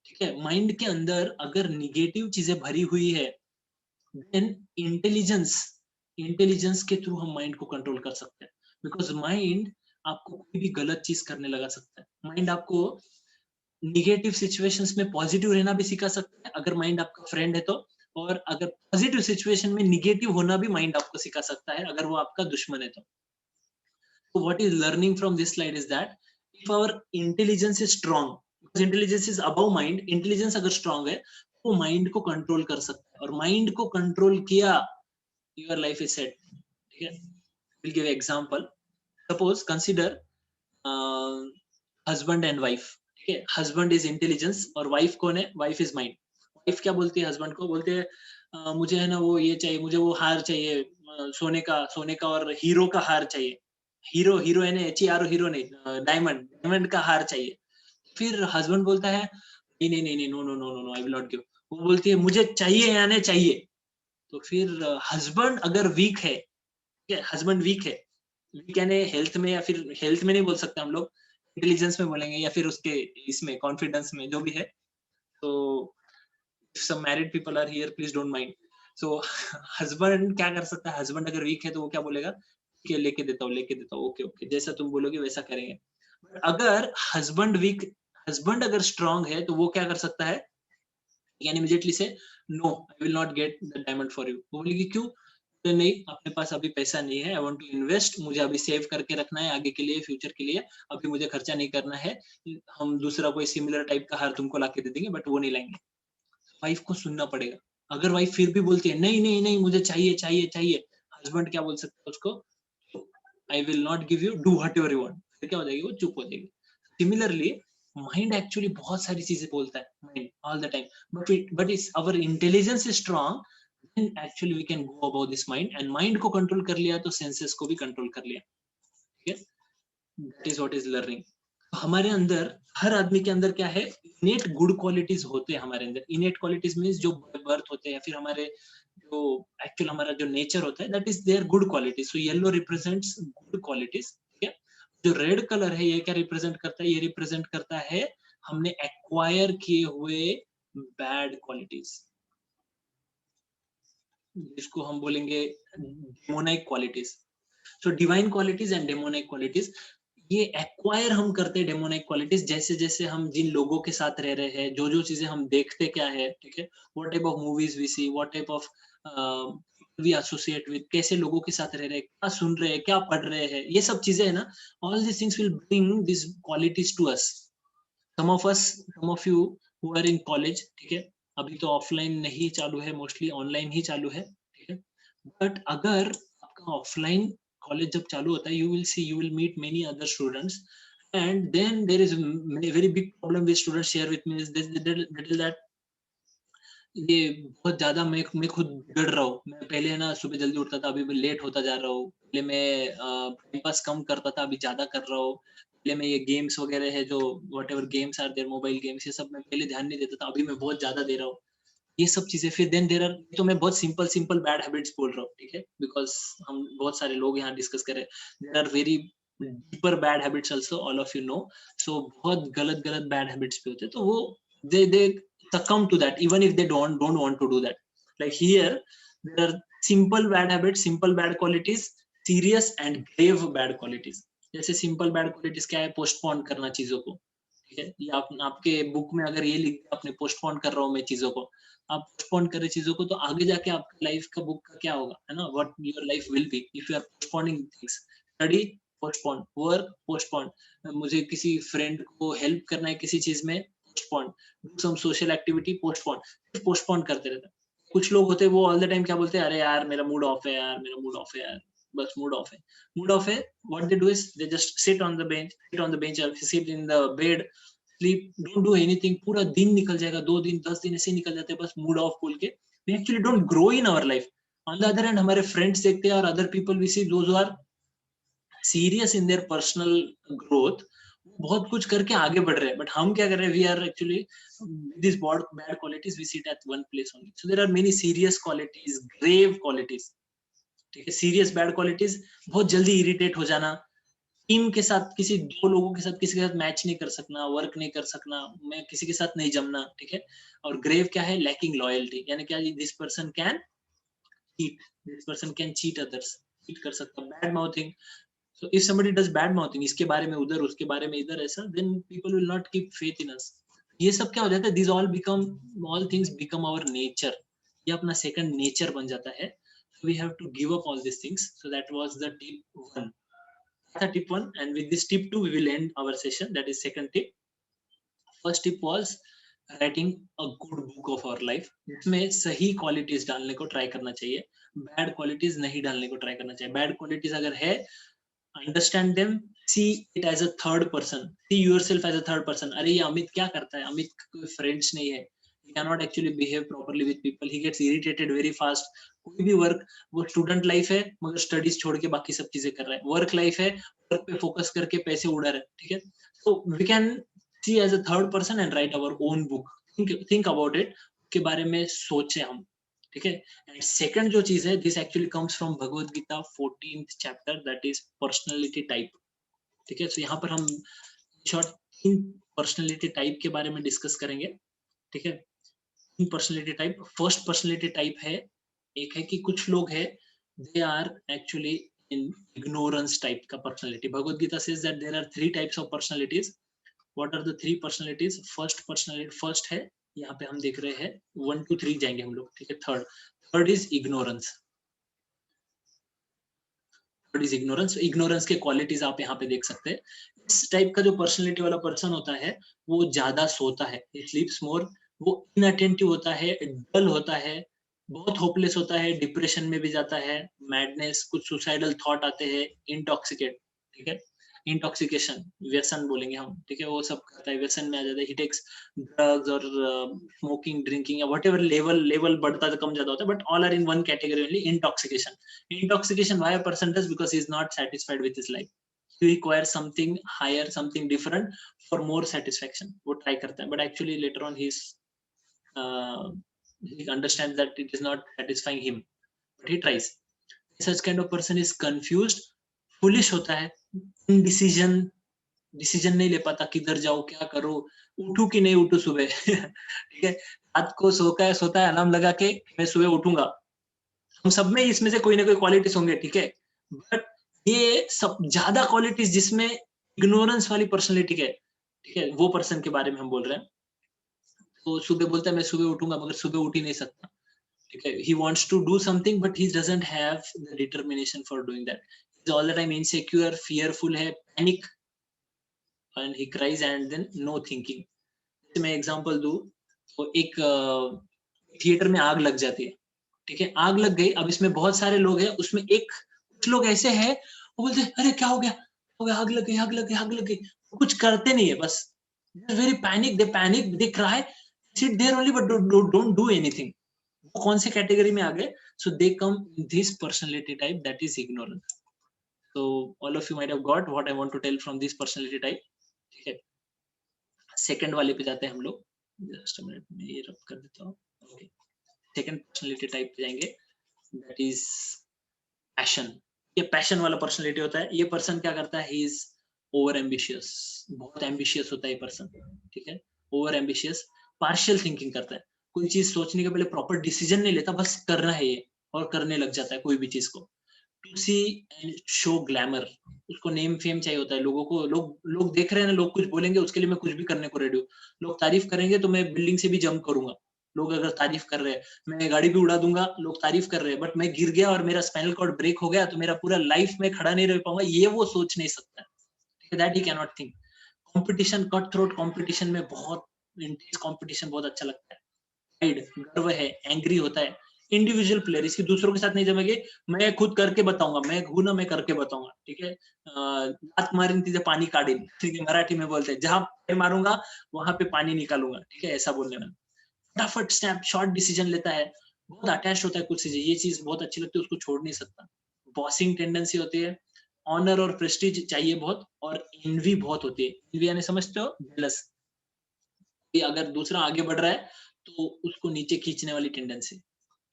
ठीक है, माइंड के अंदर अगर निगेटिव चीजें भरी हुई है, देन इंटेलिजेंस के थ्रू हम माइंड को कंट्रोल कर सकते हैं। बिकॉज माइंड आपको कोई भी गलत चीज करने लगा सकता है। माइंड आपको निगेटिव सिचुएशंस में पॉजिटिव रहना भी सिखा सकता है, अगर माइंड आपका फ्रेंड है तो। और अगर पॉजिटिव सिचुएशन में निगेटिव होना भी माइंड आपको सिखा सकता है, अगर वो आपका दुश्मन है तो। So what is learning from this slide is that if our intelligence is strong, because intelligence is above mind, intelligence अगर strong है तो mind को control कर सकता है, और mind को control किया, your life is set. ठीक है? We'll give an example. Suppose consider husband and wife. ठीक है? Husband is intelligence और wife कौन है? Wife is mind. Wife क्या बोलती है husband को? बोलते हैं मुझे है ना वो ये चाहिए, मुझे वो हार चाहिए, सोने का और हीरो का हार चाहिए. हीरो हीरो है ना, HERO हीरो नहीं, डायमंड का हार चाहिए. फिर हस्बैंड बोलता है नहीं नहीं नहीं नहीं, no no no no no, I will not give. वो बोलती है मुझे चाहिए यानी चाहिए. तो फिर हस्बैंड अगर वीक है, हस्बैंड वीक है, वीक यानी हेल्थ में, या फिर हेल्थ में नहीं बोल सकते हम लोग, इंटेलिजेंस में बोलेंगे, या फिर उसके इसमें कॉन्फिडेंस में, जो भी है. तो some married people are here, please don't mind. So husband क्या कर सकता है? हस्बैंड अगर वीक है तो वो क्या बोलेगा? ठीक है, लेके देता हूँ, ओके ओके, जैसा तुम बोलोगे वैसा करेंगे. अगर हस्बैंड अगर स्ट्रांग है तो वो क्या कर सकता है? यानी इमीडिएटली से no, I will not get the diamond for you. वो बोलेगी क्यों? तो नहीं, अपने पास अभी पैसा नहीं है, आई वांट टू इन्वेस्ट, मुझे अभी सेव करके रखना है आगे के लिए, फ्यूचर के लिए, अभी मुझे खर्चा नहीं करना है. हम दूसरा कोई सिमिलर टाइप का हार तुमको लाके दे देंगे, बट वो नहीं लाएंगे. वाइफ को सुनना पड़ेगा. अगर वाइफ फिर भी बोलती है नहीं नहीं नहीं, मुझे चाहिए चाहिए चाहिए, हस्बैंड क्या बोल सकता है उसको? आई will not give you, do what ever you want. फिर क्या हो जाएगी? वो चुप हो जाएगी. सिमिलरली माइंड एक्चुअली बहुत सारी चीजें बोलता है, mind all the time, but it's our intelligence is strong, then actually we can go about this mind, and mind को कंट्रोल कर लिया तो सेंसेस को भी कंट्रोल कर लिया. ठीक है? That is what is learning. हमारे अंदर, हर आदमी के अंदर क्या है? इनेट गुड क्वालिटीज होते हैं हमारे अंदर. इनेट क्वालिटीज मींस जो बर्थ होते हैं, या फिर हमारे जो एक्चुअल हमारा जो नेचर होता है, that is their good qualities. So yellow represents good qualities. ठीक है? जो रेड कलर है, ये क्या रिप्रेजेंट करता है? ये रिप्रेजेंट करता है हमने एक्वायर किए हुए बैड क्वालिटीज, जिसको हम बोलेंगे demonic qualities. So divine qualities and demonic qualities, ये एक्वायर हम करते हैं डेमोनिक क्वालिटीज, जैसे जैसे हम जिन लोगों के साथ रह रहे हैं, जो जो चीजें हम देखते क्या है. ठीक है? What type of movies we see, what type of we associate with, कैसे लोगों के साथ रह रहे हैं, क्या सुन रहे हैं, क्या पढ़ रहे हैं, ये सब चीजें है ना. All this things will bring this qualities to us. Some of you who are in college, ठीक है, अभी तो ऑफलाइन नहीं चालू है, मोस्टली ऑनलाइन ही चालू है. ठीक है? बट अगर आपका ऑफलाइन कॉलेज जब चालू होता है, you will meet many other students, and then there is a very big problem with students share with me is that ये बहुत ज्यादा मैं खुद बिगड़ रहा हूँ. मैं पहले है ना सुबह जल्दी उठता था, अभी मैं लेट होता जा रहा हूँ. पहले मैं टाइम पास कम करता था, अभी ज्यादा कर रहा हूँ. पहले मैं ये गेम्स वगैरह है जो whatever games are there, mobile games, ये सब मैं पहले ध्यान नहीं देता था, अभी मैं बहुत ज्यादा दे रहा हूँ. ये सब चीजें. फिर देन देयर आर, तो मैं बहुत सिंपल बैड हैबिट्स बोल रहा हूँ. ठीक है? बिकॉज हम बहुत सारे लोग यहाँ डिस्कस करें, there are very deeper bad habits also, all of you know. So बहुत गलत बैड हैबिट्स भी होते हैं, तो वो they succumb to that even if they don't want to do that. Like here there are simple bad habits, simple bad qualities, serious and grave bad qualities. जैसे simple bad qualities क्या है? Postpone करना चीजों को. ठीक है? ये आपके बुक में अगर ये लिख दिया आपने, पोस्टपोन कर रहा हूँ मैं चीजों को, आप पोस्टपोन कर रहे चीजों को, तो आगे जाके आपका लाइफ का बुक का क्या होगा, है ना? What your life will be if you are postponing things. Study postpone, work postpone, मुझे किसी फ्रेंड को हेल्प करना है किसी चीज में, postpone, do some social activity, postpone करते रहते हैं. कुछ लोग होते हैं वो ऑल द टाइम क्या बोलते हैं? अरे यार मेरा मूड ऑफ है यार, मेरा मूड ऑफ है यार, बस मूड ऑफ है, मूड ऑफ है. What they do is they just sit on the bench और sit in the bed, sleep, don't do anything. पूरा दिन निकल जाएगा, 2 दिन 10 दिन ऐसे निकल जाते हैं बस मूड ऑफ बोल के. We actually don't grow in our life. On the other hand हमारे फ्रेंड्स देखते हैं और other people we see those are serious in their personal growth, बहुत कुछ करके आगे बढ़ रहे हैं. बट हम क्या कर रहे हैं? We are actually this bad qualities, we sit at one place only. So there are many serious qualities, grave qualities. ठीक है? सीरियस बैड क्वालिटीज, बहुत जल्दी इरिटेट हो जाना, टीम के साथ, किसी 2 लोगों के साथ किसी के साथ मैच नहीं कर सकना, वर्क नहीं कर सकना, मैं किसी के साथ नहीं जमना. ठीक है? और ग्रेव क्या है? लैकिंग लॉयल्टी, यानी क्या? This person can cheat others, cheat कर सकता. Bad mouthing. So if somebody does bad mouthing, इसके बारे में उधर, उसके बारे में इधर, ऐसा, then people will not keep faith in us. ये सब क्या हो जाता है? These all things become our nature. ये अपना second nature बन जाता है. So we have to give up all these things. So that was the tip 1. था tip 1 and with this tip 2 we will end our session. That is second tip. First tip was writing a good book of our life, जिसमें सही qualities डालने को try करना चाहिए, bad qualities नहीं डालने को ट्राई करना चाहिए. बैड क्वालिटीज अगर है, understand them, see it as a third person, see yourself as a third person. अरे ये अमित क्या करता है, अमित कोई फ्रेंड्स नहीं है, he cannot actually behave properly with people, he gets irritated very fast. कोई भी वर्क, वो स्टूडेंट लाइफ है मगर स्टडीज छोड़ के बाकी सब चीजें कर रहा है, वर्क लाइफ है वर्क पे फोकस करके पैसे उड़ा रहा है, ठीक है. तो we can see as a third person and write our own book. Think about it, के बारे में सोचे हम, ठीक है. एंड सेकंड जो चीज है, this actually comes from Bhagavad Gita 14th chapter, that is personality type, ठीक है. सो यहाँ पर हम शॉर्ट 3 पर्सनालिटी टाइप के बारे में डिस्कस करेंगे, ठीक है. 3 personality type. First personality type है, एक है कि कुछ लोग है they are actually in ignorance type का personality. Bhagavad Gita says that there are 3 types of personalities. What are the 3 personalities? First personality, first है, यहाँ पे हम देख रहे हैं 1 2 3 जाएंगे हम लोग, ठीक है. Third is ignorance. Third is ignorance. Ignorance के क्वालिटीज आप यहाँ पे देख सकते हैं. इस टाइप का जो पर्सनालिटी वाला पर्सन होता है वो ज्यादा सोता है, इट स्लीप्स मोर, वो इनअटेंटिव होता है, डल होता है, बहुत होपलेस होता है, डिप्रेशन में भी जाता है, मैडनेस, कुछ सुसाइडल थॉट आते हैं, इंटॉक्सिकेट, ठीक है. इंटॉक्सिकेशन, व्यसन बोलेंगे हम, ठीक है, वो सब करता है, व्यसन में आ जाता है. ही टेक्स ड्रग्स और स्मोकिंग, ड्रिंकिंग या व्हाटएवर, लेवल बढ़ता है, कम ज्यादा होता है, but all are in one category only, intoxication. Intoxication, why a person does? Because he is not satisfied with his life. He requires something higher, something different for more satisfaction. वो try करता है, but actually later on he understands that it is not satisfying him, but he tries. Such kind of person is confused, foolish होता है, decision नहीं ले पाता, किधर जाऊं, क्या करूं, उठूं कि नहीं उठूं सुबह. ठीक है, रात को सोता है अलार्म लगा के, मैं सुबह उठूंगा. हम सब में इसमें से कोई ना कोई क्वालिटीज होंगे, ठीक है, बट ये सब ज्यादा क्वालिटीज जिसमें इग्नोरेंस वाली पर्सनालिटी है, ठीक है, वो पर्सन के बारे में हम बोल रहे हैं. तो सुबह बोलता है मैं सुबह उठूंगा, मगर सुबह उठ ही नहीं सकता, ठीक है. He wants to do something but he doesn't have the determination for doing that. He is all the time insecure, fearful है, panic, and he cries and then no thinking. जैसे मैं एग्जांपल दूं, तो एक थिएटर में आग लग जाती है, ठीक है, आग लग गई. अब इसमें बहुत सारे लोग हैं, उसमें कुछ लोग ऐसे हैं, वो बोलते हैं अरे क्या हो गया, आग लग गई, आग लग गई, आग लग गई. कुछ करते नहीं है, बस very panic, they cry, sit there only but don't do anything. वो कौन से कैटेगरी में आ गए? So they come in this personality type, that is ignorance. so all of you might have got what I want to tell from this personality type, ठीक है. Second वाले पे जाते हैं हम लोग, जस्ट अ मिनट में ये रब कर देता हूँ. ओके, सेकंड पर्सनालिटी टाइप पे जाएंगे, दैट इज पैशन. ये पैशन वाला पर्सनालिटी होता है. ये पर्सन क्या करता है, ही इज ओवर एम्बिशियस, बहुत एम्बिशियस होता है ये पर्सन, ठीक है. ओवर एम्बिशियस, पार्शियल थिंकिंग करता है, कोई चीज सोचने के पहले प्रॉपर डिसीजन नहीं लेता, बस करना है ये, और करने लग जाता है कोई भी चीज को. To see and show glamour, उसको नेम फेम चाहिए होता है, लोगों को, लोग देख रहे हैं ना, लोग कुछ बोलेंगे उसके लिए मैं कुछ भी करने को रेडी हूँ. लोग तारीफ करेंगे तो मैं बिल्डिंग से भी जंप करूंगा. लोग अगर तारीफ कर रहे हैं, मैं गाड़ी भी उड़ा दूंगा, लोग तारीफ कर रहे हैं, बट मैं गिर गया और मेरा स्पाइनल कॉर्ड ब्रेक हो गया तो मेरा पूरा लाइफ में खड़ा नहीं रह पाऊंगा, ये वो सोच नहीं सकता, that he can not think. Competition, cut throat competition में बहुत इंटेंस कॉम्पिटिशन बहुत अच्छा लगता है. प्राइड, गर्व है, एंग्री होता है. इंडिविजुअल प्लेयर, इसकी दूसरों के साथ नहीं जमेगी, मैं खुद करके बताऊंगा, मैं हूं ना, मैं करके बताऊंगा, ठीक है. लात मारीन तिथे पानी काढीन, ठीक है, मराठी में बोलते हैं, जहां पैर मारूंगा वहां पे पानी निकालूंगा, ठीक है, ऐसा बोलने में. फटाफट स्नैप शॉर्ट डिसीजन लेता है, बहुत अटैच होता है कुछ चीजें, ये चीज बहुत अच्छी लगती है, उसको छोड़ नहीं सकता. बॉसिंग टेंडेंसी होती है, ऑनर और प्रेस्टीज चाहिए बहुत, और इनवी बहुत होती है. इनवी यानी समझते हो, जेलस, अगर दूसरा आगे बढ़ रहा है तो उसको नीचे खींचने वाली टेंडेंसी.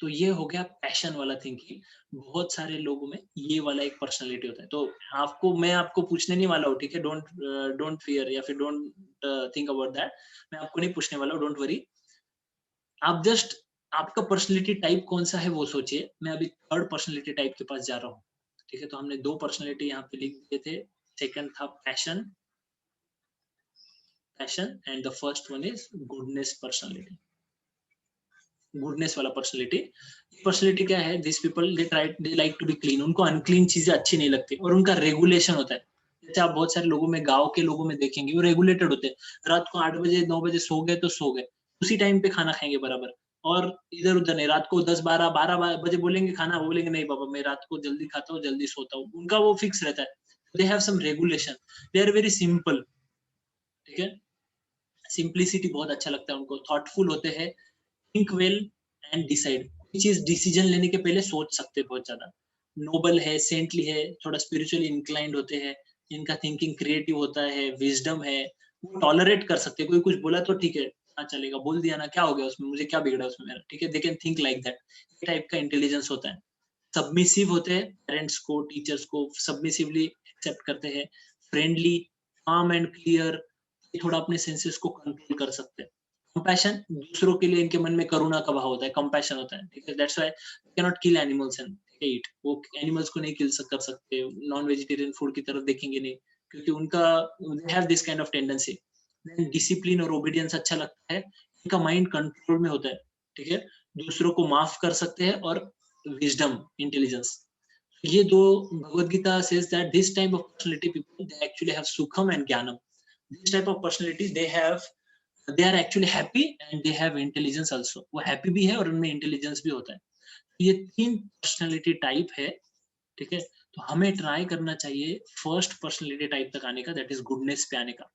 तो ये हो गया पैशन वाला थिंकिंग. बहुत सारे लोगों में ये वाला एक पर्सनालिटी होता है. तो मैं आपको पूछने नहीं वाला हूँ, ठीक है, डोंट फियर या फिर डोंट थिंक अबाउट दैट. मैं आपको नहीं पूछने वाला हूँ, डोंट वरी. आप जस्ट आपका पर्सनालिटी टाइप कौन सा है वो सोचिए. मैं अभी थर्ड पर्सनालिटी टाइप के पास जा रहा हूँ, ठीक है. तो हमने 2 पर्सनालिटी यहाँ पे लिख दिए थे. सेकंड था passion, and the first one is goodness personality. Goodness वाला पर्सनालिटी क्या है? This people they like to be clean. उनको अनक्लीन चीजें अच्छी नहीं लगती, और उनका रेगुलेशन होता है. जैसे आप बहुत सारे लोगों में, गांव के लोगों में देखेंगे, वो रेगुलेटेड होते हैं, रात को 8 बजे 9 बजे सो गए तो सो गए, उसी टाइम पे खाना खाएंगे बराबर, और इधर उधर नहीं, रात को 10 12 बजे बोलेंगे खाना, वो बोलेंगे नहीं बाबा मैं रात को जल्दी खाता हूँ, जल्दी सोता हूँ, उनका वो फिक्स रहता है। They have some regulation, they are very simple, ठीक है, सिंप्लिसिटी बहुत अच्छा लगता है उनको, थॉटफुल होते हैं, थिंक वेल एंड डिसाइड, कोई चीज डिसीजन लेने के पहले सोच सकते हैं बहुत ज्यादा, नोबल है, सेंटली है, थोड़ा स्पिरिचुअली इंक्लाइंड होते हैं, इनका थिंकिंग क्रिएटिव होता है, विजडम है, वो टॉलरेट कर सकते हैं, कोई कुछ बोला तो ठीक है, हाँ चलेगा, बोल दिया ना, क्या हो गया उसमें, मुझे क्या बिगड़ा उसमें मेरा, ठीक है, they can think like that, ये टाइप का इंटेलिजेंस होता है। सबमिसिव होते हैं, पेरेंट्स को टीचर्स को सबमिसिवली एक्सेप्ट करते हैं, फ्रेंडली, काम एंड क्लियर, थोड़ा अपने सेंसेस को कंट्रोल कर सकते हैं। कंपैशन, दूसरों के लिए इनके मन में करुणा का भाव होता है, कंपैशन होता है, ठीक है, that's why they can not kill animals and eat, वो एनिमल्स को नहीं किल कर सकते, नॉन वेजिटेरियन फूड की तरफ देखेंगे नहीं, क्योंकि उनका they have this kind of tendency. Then discipline और ओबीडियंस अच्छा लगता है, इनका माइंड कंट्रोल में होता है, ठीक है, दूसरों को माफ कर सकते हैं, और विजडम, इंटेलिजेंस, ये दो, Bhagavat Gita says that this type of personality people they actually have sukham and gyanam, this type of personality they are actually happy and they have intelligence also, वो हैप्पी भी है और उनमें इंटेलिजेंस भी होता है, ये 3 पर्सनालिटी टाइप है, ठीक है, तो हमें ट्राई करना चाहिए फर्स्ट पर्सनालिटी टाइप तक आने का, दैट इज गुडनेस पे आने का।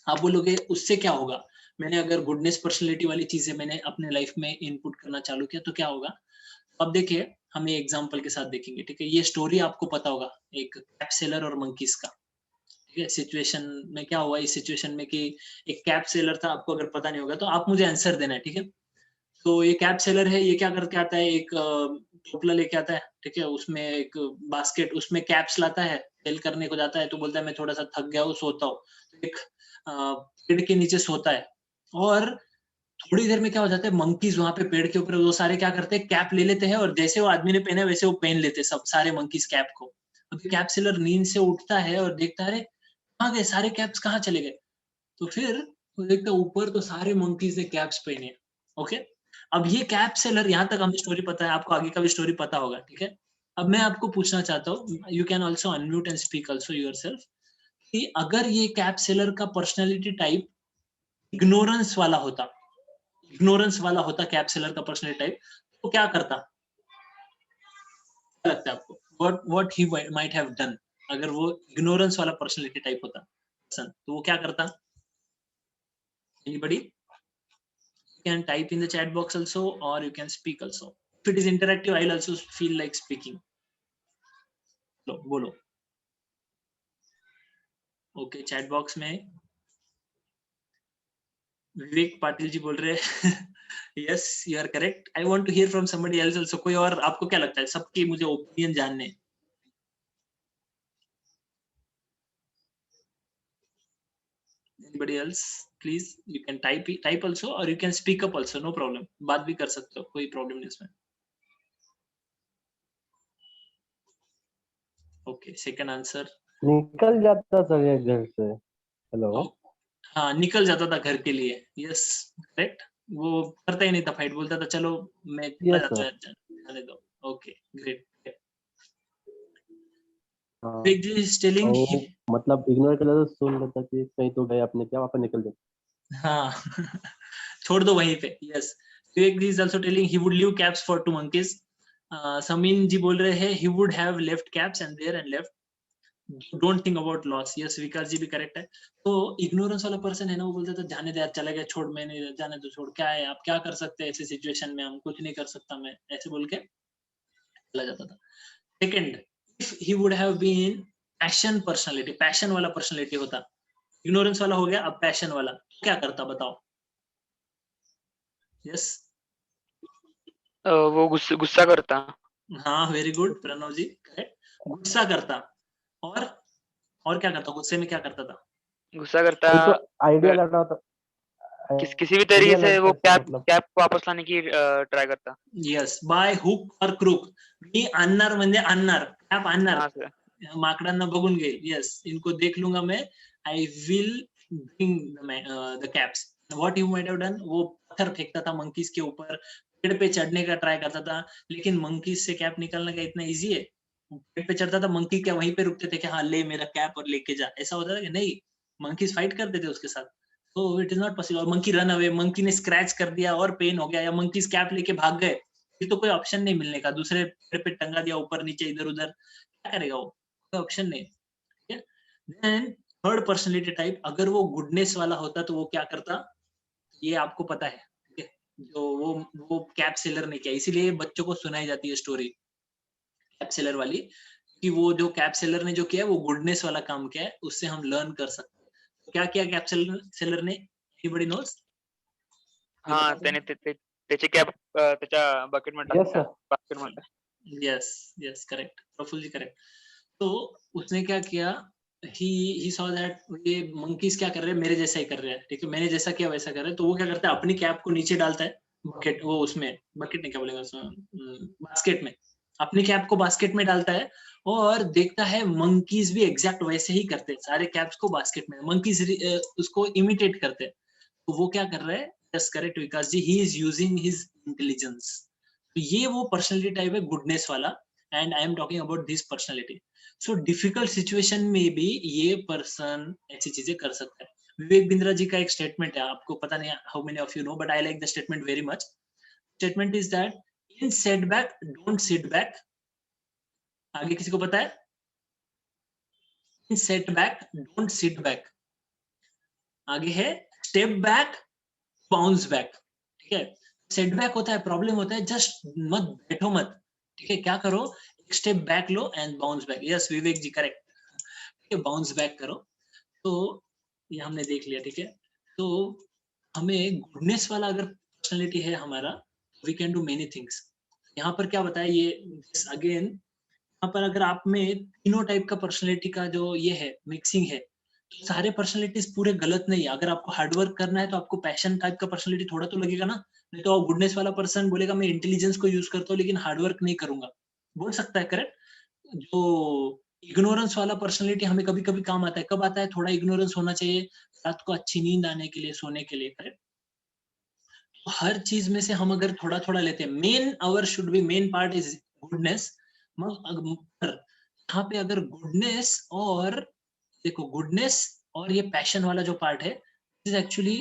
आप बोलोगे उससे क्या होगा, मैंने अगर गुडनेस पर्सनालिटी वाली चीजें मैंने अपने लाइफ में इनपुट करना चालू किया तो क्या होगा, अब देखिए हम ये एग्जांपल के साथ देखेंगे, ठीक है, ये स्टोरी आपको पता होगा, एक कैप सेलर और मंकीज का, ठीक है, सिचुएशन में क्या हुआ इस सिचुएशन में कि एक कैप सेलर था, आपको अगर पता नहीं होगा तो आप मुझे आंसर देना है, ठीक है, तो ये कैप सेलर है, ये क्या करके आता है, एक टोपला लेके आता है, ठीक है, उसमें एक बास्केट, उसमें कैप्स लाता है, सेल करने को जाता है, तो बोलता है मैं थोड़ा सा थक गया हूँ, सोता हूँ, एक पेड़ के नीचे सोता है, और थोड़ी देर में क्या हो जाता है, मंकीज वहां पे पेड़ के ऊपर वो सारे क्या करते हैं, कैप ले लेते हैं, और जैसे वो आदमी ने पहना है वैसे वो पहन लेते हैं सब सारे मंकीज कैप को। अभी कैप सेलर नींद से उठता है और देखता है कहाँ गए सारे कैप्स, कहाँ चले गए, तो फिर वो देखता है ऊपर तो सारे मंकीज ने कैप्स पहने हैं, ओके। अब ये कैप सेलर, यहाँ तक हमें स्टोरी पता है, आपको आगे का भी स्टोरी पता होगा, ठीक है। अब मैं आपको पूछना चाहता हूँ, you can also unmute and speak also yourself, कि अगर ये कैप सेलर का पर्सनैलिटी टाइप इग्नोरेंस वाला होता, कैप सेलर का पर्सनैलिटी टाइप, तो क्या करता, क्या लगता है आपको, what he might have done, अगर वो इग्नोरेंस वाला पर्सनैलिटी टाइप होता पर्सन, तो वो क्या करता, anybody can type in the chat box also, or you can speak also, if it is interactive I'll also feel like speaking, बोलो, okay, chat box में विवेक पाटिल जी बोल रहे हैं yes you are correct, I want to hear from somebody else also, कोई और आपको क्या लगता है, सबकी मुझे ओपिनियन जानने, anybody else please, you can type also or you can speak up also, no problem, बात भी कर सकते हो, कोई प्रॉब्लम नहीं इसमें, ओके, सेकंड आंसर, निकल जाता सर ये घर से, हेलो, हाँ निकल जाता था घर के लिए, यस करेक्ट, वो करता ही नहीं था फाइट, बोलता था चलो मैं चला यस सर, जाने दो, ओके ग्रेट, हाँ, विवेक जी इज टेलिंग, वो मतलब इग्नोर कर लेता तो सुन लेता कि कहीं तो गए अपने, क्या वापस निकल जाता। हाँ छोड़ दो वहीं पे, yes, Vivek ji is also telling he would leave caps for 2 monkeys, Sameen ji बोल रहे हैं he would have left caps and there and left, don't think about loss, yes Vikas ji भी करेक्ट है, तो इग्नोरेंस वाला पर्सन है ना, वो बोलता था जाने दे यार, चला गया छोड़, मैंने जाने दो छोड़, क्या है आप क्या कर सकते हैं ऐसे सिचुएशन में, हम कुछ नहीं कर सकता मैं, ऐसे बोल के चला जाता था। Second, if he would have been passion personality, passion वाला पर्सनालिटी होता, इग्नोरेंस वाला हो गया, अब पैशन वाला, क्या करता बताओ, यस, वो गुस्सा करता। हाँ वेरी गुड प्रणव जी, करेक्ट, गुस्सा करता, और क्या करता, गुस्से में क्या करता था, गुस्सा करता, कहीं तो आइडिया लड़ा होता, किसी भी तरीके आइडिया से वो लड़ता है मतलब, कैप वापस लाने की ट्राई करता। यस, बाय हुक और क्रूक, मी आणणार म्हणजे आणणार, कॅप आणणार, हाँ सर, माकडांना बघून घेईल, यस इनको देख लूंगा मैं, I will bring the caps, what you might have done, वो पत्थर फेंकता था मंकीज के ऊपर, पेड़ पे चढ़ने का ट्राई करता था, लेकिन मंकीज से कैप निकालने का इतना इजी है, पेड़ पे चढ़ता था, मंकी क्या वहीं पे रुकते थे कि हाँ ले मेरा कैप और लेके जा, ऐसा होता था कि नहीं, मंकीज फाइट करते थे उसके साथ। तो इट इज नॉट पॉसिबल। और मंकी रन अवे, मंकी ने स्क्रैच कर दिया और पेन हो गया, या मंकीज कैप लेके भाग गए, फिर तो कोई ऑप्शन नहीं मिलने का, दूसरे पेड़ पे टंगा दिया ऊपर नीचे इधर उधर, क्या करेगा वो, कोई ऑप्शन नहीं। ठीक है। देन थर्ड पर्सनैलिटी टाइप, अगर वो गुडनेस वाला होता तो वो क्या करता, ये आपको पता है। ठीक है, जो वो कैप सेलर ने किया, इसीलिए बच्चों को सुनाई जाती है स्टोरी कैप सेलर वाली, कि वो जो कैप सेलर ने जो किया है वो गुडनेस वाला काम किया है, उससे हम लर्न कर सकते हैं। तो क्या किया कैप सेलर ने, एनीबॉडी नोस, ये हा बता त्याने दो। त्याची कॅप त्याच्या बकेटमध्ये यस टाकली, सर. बास्केटमध्ये. Yes, yes, correct, Praful ji correct. तो उसने क्या किया, ही सॉ दैट ये मंकीज क्या कर रहे हैं, मेरे जैसा ही कर रहे हैं, ठीक है, मैंने जैसा किया वैसा कर रहे हैं, तो वो क्या करता है, अपनी कैप को नीचे डालता है बकेट, वो उसमें बकेट नहीं क्या बोलेगा उसमें, बास्केट में, अपनी कैप को बास्केट में डालता है, और देखता है मंकीज भी एग्जैक्ट वैसे ही करते हैं, सारे कैप्स को बास्केट में, मंकीज उसको इमिटेट करते हैं। तो वो क्या कर रहा है, yes correct Vikas ji, he is using his intelligence. तो ये वो पर्सनैलिटी टाइप है गुडनेस वाला, and I am talking about this personality. So difficult situation में भी ये पर्सन ऐसी चीजें कर सकता है। विवेक बिंद्रा जी का एक स्टेटमेंट है, आपको पता नहीं how many of you no, but I like the statement very much. Statement is that in setback don't sit back. आगे किसी को पता है, इन सेटबैक डोंट सिट बैक, आगे है स्टेप बैक बाउंस बैक। ठीक है, सेटबैक होता है, प्रॉब्लम होता है, जस्ट मत बैठो मत, ठीक है, क्या करो, एक स्टेप बैक लो and bounce back. Yes Vivek ji correct, ठीक है, बाउंस बैक करो। तो ये हमने देख लिया। ठीक है, तो हमें गुडनेस वाला अगर पर्सनैलिटी है हमारा, we can do many things. यहाँ पर क्या बताया ये, अगेन यहाँ पर अगर आप में तीनों टाइप का पर्सनैलिटी का जो ये है मिक्सिंग है, तो सारे पर्सनैलिटीज पूरे गलत नहीं है। अगर आपको हार्डवर्क करना है तो आपको पैशन टाइप का पर्सनैलिटी थोड़ा तो लगेगा ना, नहीं तो गुडनेस वाला पर्सन बोलेगा मैं इंटेलिजेंस को यूज करता हूँ लेकिन हार्डवर्क नहीं करूंगा, बोल सकता है, करेक्ट। जो इग्नोरेंस वाला पर्सनैलिटी हमें कभी कभी काम आता है, कब आता है, थोड़ा इग्नोरेंस होना चाहिए रात को अच्छी नींद आने के लिए, सोने के लिए, करेक्ट। तो हर चीज में से हम अगर थोड़ा थोड़ा लेते हैं, main our should be, main part is goodness. यहाँ पे अगर गुडनेस और, देखो गुडनेस और ये पैशन वाला जो पार्ट है इज एक्चुअली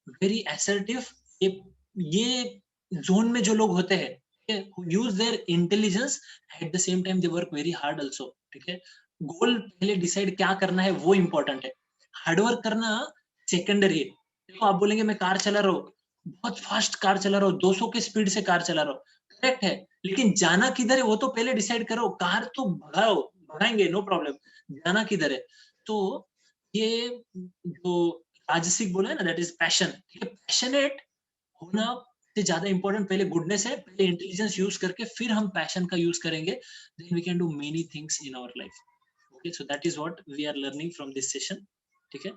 वेरी असर्टिव। ये जोन में जो लोग होते हैं use their intelligence, at the same time they work very hard also. ठीक है, गोल पहले डिसाइड क्या करना है वो इंपॉर्टेंट है, हार्डवर्क करना सेकेंडरी है। देखो आप बोलेंगे मैं कार चला रहा हूँ, बहुत फास्ट कार चला रहा हूँ, 200 के स्पीड से कार चला रहा हूँ, करेक्ट है, लेकिन जाना किधर है वो तो पहले डिसाइड करो। कार तो भगाओ, भगाएंगे, नो प्रॉब्लम, जाना किधर है। तो ये जो राजसिक बोला है ना, दैट इज पैशन। ठीक है, पैशनेट होना से ज्यादा इंपॉर्टेंट पहले गुडनेस है, पहले इंटेलिजेंस यूज करके फिर हम पैशन का यूज करेंगे, then we can do many things in our life. Okay, so that is what we are learning from this session. ठीक है,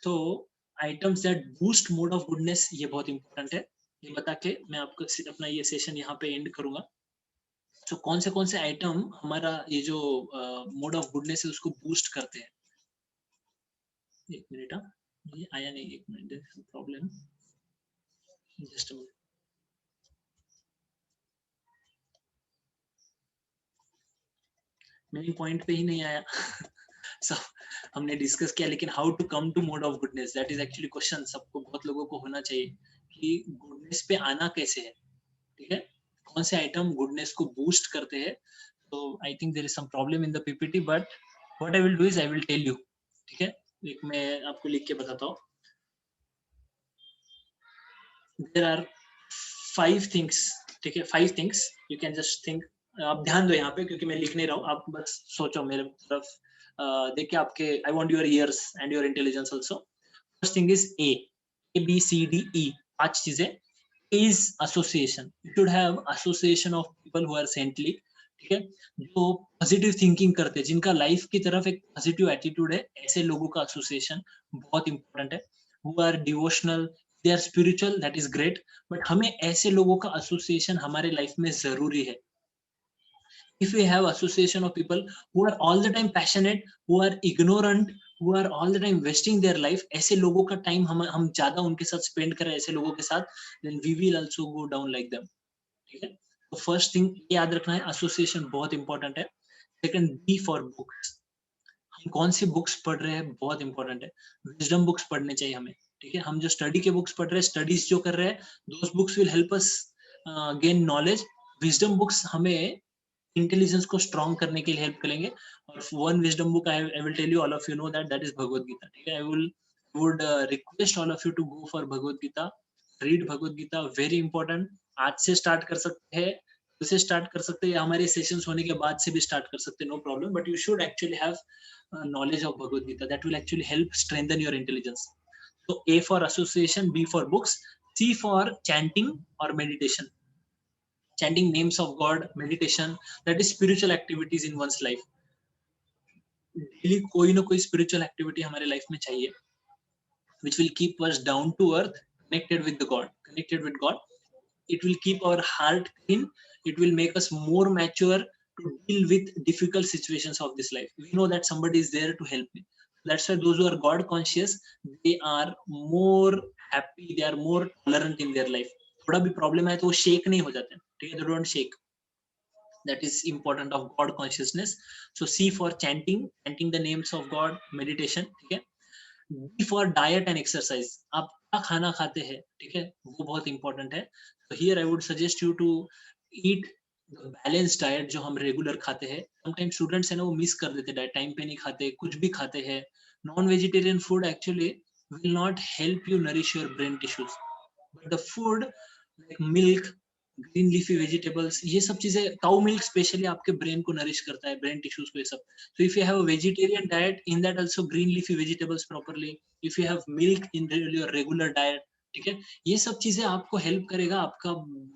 तो items that boost mode of goodness, ये बहुत इंपॉर्टेंट है। ये बता के मैं आपको अपना ये सेशन यहाँ पे एंड करूंगा। तो कौन से आइटम हमारा ये जो मोड ऑफ गुडनेस है उसको बूस्ट करते हैं। एक मिनट, ये आया नहीं, एक minute, problem, just main point पे ही नहीं आया। so, हमने डिस्कस किया, लेकिन how to come to mode of goodness, that is actually question सबको, बहुत लोगों को होना चाहिए कि गुडनेस पे आना कैसे है। ठीक है, कौन से आइटम गुडनेस को बूस्ट करते हैं। तो I think there is some problem in the PPT, but what I will do is I will tell you. ठीक है, एक मैं आपको लिख के बताता हूँ। There are 5 things. ठीक है, 5 things you can just think. आप ध्यान दो यहाँ पे क्योंकि मैं लिख नहीं रहा हूँ, आप बस सोचो मेरे तरफ देखिए आपके, I want your ears and your intelligence also. First thing is A B C D E, 5 चीजें। Is association, you should have association of people who are saintly. ठीक है, जो पॉजिटिव थिंकिंग करते हैं, जिनका लाइफ की तरफ एक पॉजिटिव एटीट्यूड है, ऐसे लोगों का एसोसिएशन बहुत इंपॉर्टेंट है। Who are devotional, they are spiritual, that is great, but हमें ऐसे लोगों का एसोसिएशन हमारे लाइफ में जरूरी है। If we have association of people who are all the time passionate, who are ignorant, who are all the time wasting their life, ऐसे लोगों का टाइम हम ज्यादा उनके साथ स्पेंड करें, ऐसे लोगों के साथ, then we will also go down like them. ठीक है, तो फर्स्ट थिंग याद रखना है, एसोसिएशन बहुत इंपॉर्टेंट है। सेकंड, बी फॉर बुक्स, हम कौन सी बुक्स पढ़ रहे हैं बहुत इंपॉर्टेंट है। विजडम बुक्स पढ़ने चाहिए हमें, ठीक है। हम जो स्टडी के बुक्स पढ़ रहे हैं, स्टडीज जो कर रहे हैं, those books will help us gain knowledge. Wisdom books हमें इंटेलिजेंस को स्ट्रॉन्ग करने के लिए हेल्प करेंगे। और one wisdom book I will tell you, all of you know that is Bhagavad Gita, ठीक है। I would request all of you to go for Bhagavad Gita, read Bhagavad Gita, very important. आज से स्टार्ट कर सकते हैं, उसे स्टार्ट कर सकते हैं, या हमारे सेशंस होने के बाद से भी स्टार्ट कर सकते हैं, no problem, but you should actually have knowledge of Bhagavad Gita. That will actually help strengthen your intelligence. So A for association, B for books, C for chanting or meditation. Chanting names of God, meditation, that is spiritual activities in one's life. Daily कोई ना कोई spiritual activity हमारे life में चाहिए, which will keep us down to earth, connected with the God, connected with God. It will keep our heart clean. It will make us more mature to deal with difficult situations of this life. We know that somebody is there to help me. That's why those who are God conscious, they are more happy, they are more tolerant in their life. थोड़ा भी problem है तो वो shake नहीं हो जाते, ठीक है, they don't shake. That is important of God consciousness. So C for chanting, chanting the names of God, meditation, ठीक है. D for diet and exercise, आप क्या खाना खाते हैं, ठीक है, वो बहुत इंपॉर्टेंट है. So here I would suggest you to eat balance diet जो हम रेगुलर खाते हैं. समटाइम्स स्टूडेंट्स है ना, वो मिस कर देते, डाइट टाइम पे नहीं खाते, कुछ भी खाते हैं. Non vegetarian food actually will not help you nourish your brain tissues, but the food like milk, green leafy vegetables, ये सब चीजें, काउ मिल्क स्पेशली आपके ब्रेन को नरिश करता है, ब्रेन टिश्यूज को, ये सब. So if you have a vegetarian diet, in that also green leafy vegetables properly, if you have milk in your regular diet, ठीक है, ये सब चीजें आपको हेल्प करेगा, आपका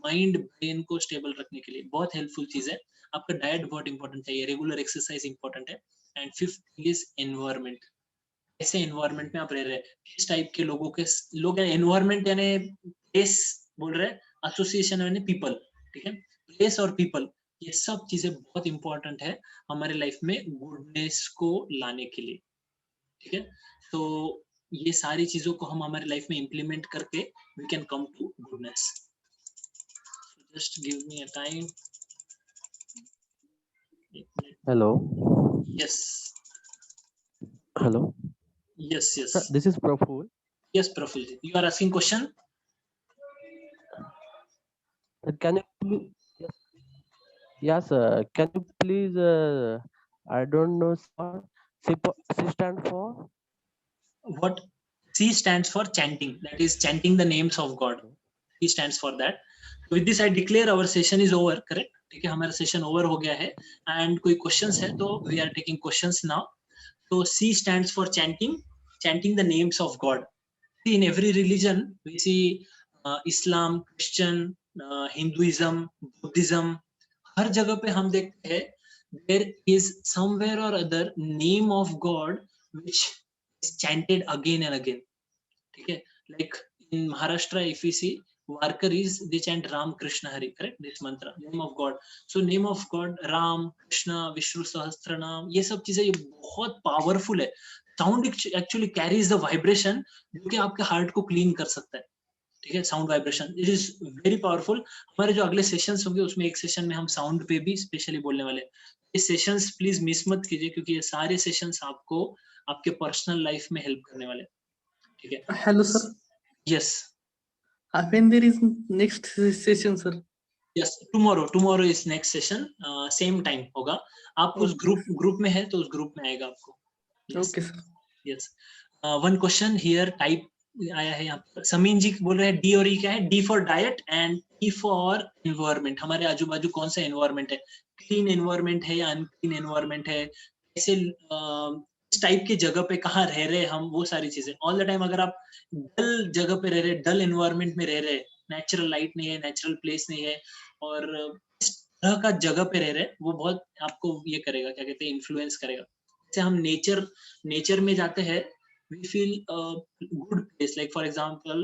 माइंड ब्रेन को स्टेबल रखने के लिए बहुत हेल्पफुल चीज है. आपका डाइट बहुत इंपॉर्टेंट है, रेगुलर एक्सरसाइज इंपॉर्टेंट है. And fifth is environment. ऐसे एनवायरमेंट में आप रह रहे हैं, किस टाइप के लोगों के लोग हैं. एनवायरमेंट यानी प्लेस बोल रहे हैं, एसोसिएशन यानी पीपल, ठीक है. प्लेस और पीपल, ये सब चीजें बहुत इंपॉर्टेंट है हमारे लाइफ में गुडनेस को लाने के लिए, ठीक है. तो ये सारी चीजों को हम हमारे लाइफ में इम्प्लीमेंट करके we can come to goodness. Just give me a time. Hello. Yes Hello. Yes yes Sir, this is Praful. Yes Praful ji, you are asking question. Can you please? Yes, can you please? I don't know, sir. C stand for? What? C stands for chanting, that is chanting the names of God. C stands for that. With this I declare our session is over, correct, ठीक है, हमारा session over हो गया है. And कोई questions है तो we are taking questions now. So C stands for chanting, chanting the names of God. See, in every religion we see Islam, Christian, Hinduism, Buddhism, हर जगह पे हम देखते हैं there is somewhere or other name of God which is chanted again and again, ठीक है. Like in Maharashtra, if we see Warkaris, they chant Ram Krishna Hari, correct, this mantra, name of God. So name of God, Ram, Krishna, Vishnu Sahasranam, ये सब चीजें ये बहुत powerful है. Sound actually carries the vibration जो कि आपके heart को क्लीन कर सकता है, ठीक है. Sound vibration it is very powerful. हमारे जो अगले सेशंस होंगे उसमें एक सेशन में हम साउंड पे भी स्पेशली बोलने वाले हैं. ये सेशंस प्लीज मिस मत कीजिए, क्योंकि ये सारे सेशंस आपको आपके पर्सनल लाइफ में हेल्प करने वाले हैं, ठीक है. Hello, sir. Yes When there is next session, sir? Yes, tomorrow is next session, same time होगा. आप उस ग्रुप में है तो उस ग्रुप में आएगा आपको. Okay, sir. Yes. One question here type आया है यहाँ पर. समीन जी बोल रहे हैं डी और ई क्या है. D for diet and E for environment. हमारे आजू बाजू कौन सा एनवायरमेंट है, क्लीन एनवायरमेंट है या अनक्लीन एनवायरमेंट है, ऐसे इस टाइप की जगह पे कहाँ रह रहे हैं हम, वो सारी चीजें. ऑल द टाइम अगर आप डल जगह पे रह रहे, डल एनवायरमेंट में रह रहे, नेचुरल लाइट नहीं है, नेचुरल प्लेस नहीं है, और इस तरह का जगह पे रह रहे, वो बहुत आपको ये करेगा, क्या कहते हैं, इन्फ्लुएंस करेगा. जैसे हम नेचर में जाते हैं, we feel a good place. Like for example,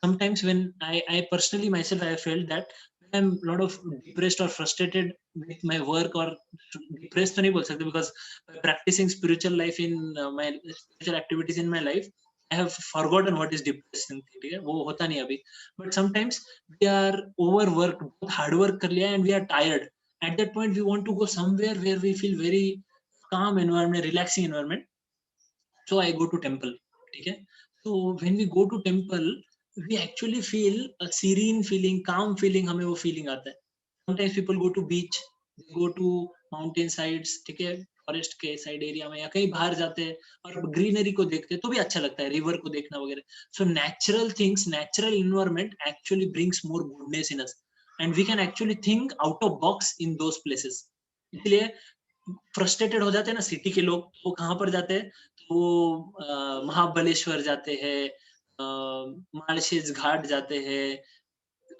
sometimes when I personally myself I felt that when I'm a lot of depressed or frustrated with my work, or depressed तो नहीं बोल सकते, because by practicing spiritual life in my spiritual activities in my life, I have forgotten what is depressing, ठीक है, वो होता नहीं अभी, but sometimes we are overworked, बहुत hard work कर लिया and we are tired. At that point we want to go somewhere where we feel very calm environment, relaxing environment. So I go to temple, ठीक है. So when we go to temple, we actually feel a serene feeling, calm feeling, हमें वो feeling आता है. Sometimes people go to beach, they go to mountain sides, ठीक है, forest के side area में या कहीं बाहर जाते हैं और ग्रीनरी को देखते हैं तो भी अच्छा लगता है, रिवर को देखना वगैरह. So natural things, natural environment actually brings more goodness in us and we can actually think out of box in those places. इसलिए फ्रस्ट्रेटेड हो जाते हैं ना सिटी के लोग, वो कहाँ पर जाते हैं, वो महाबलेश्वर जाते हैं, मालशेज घाट जाते हैं,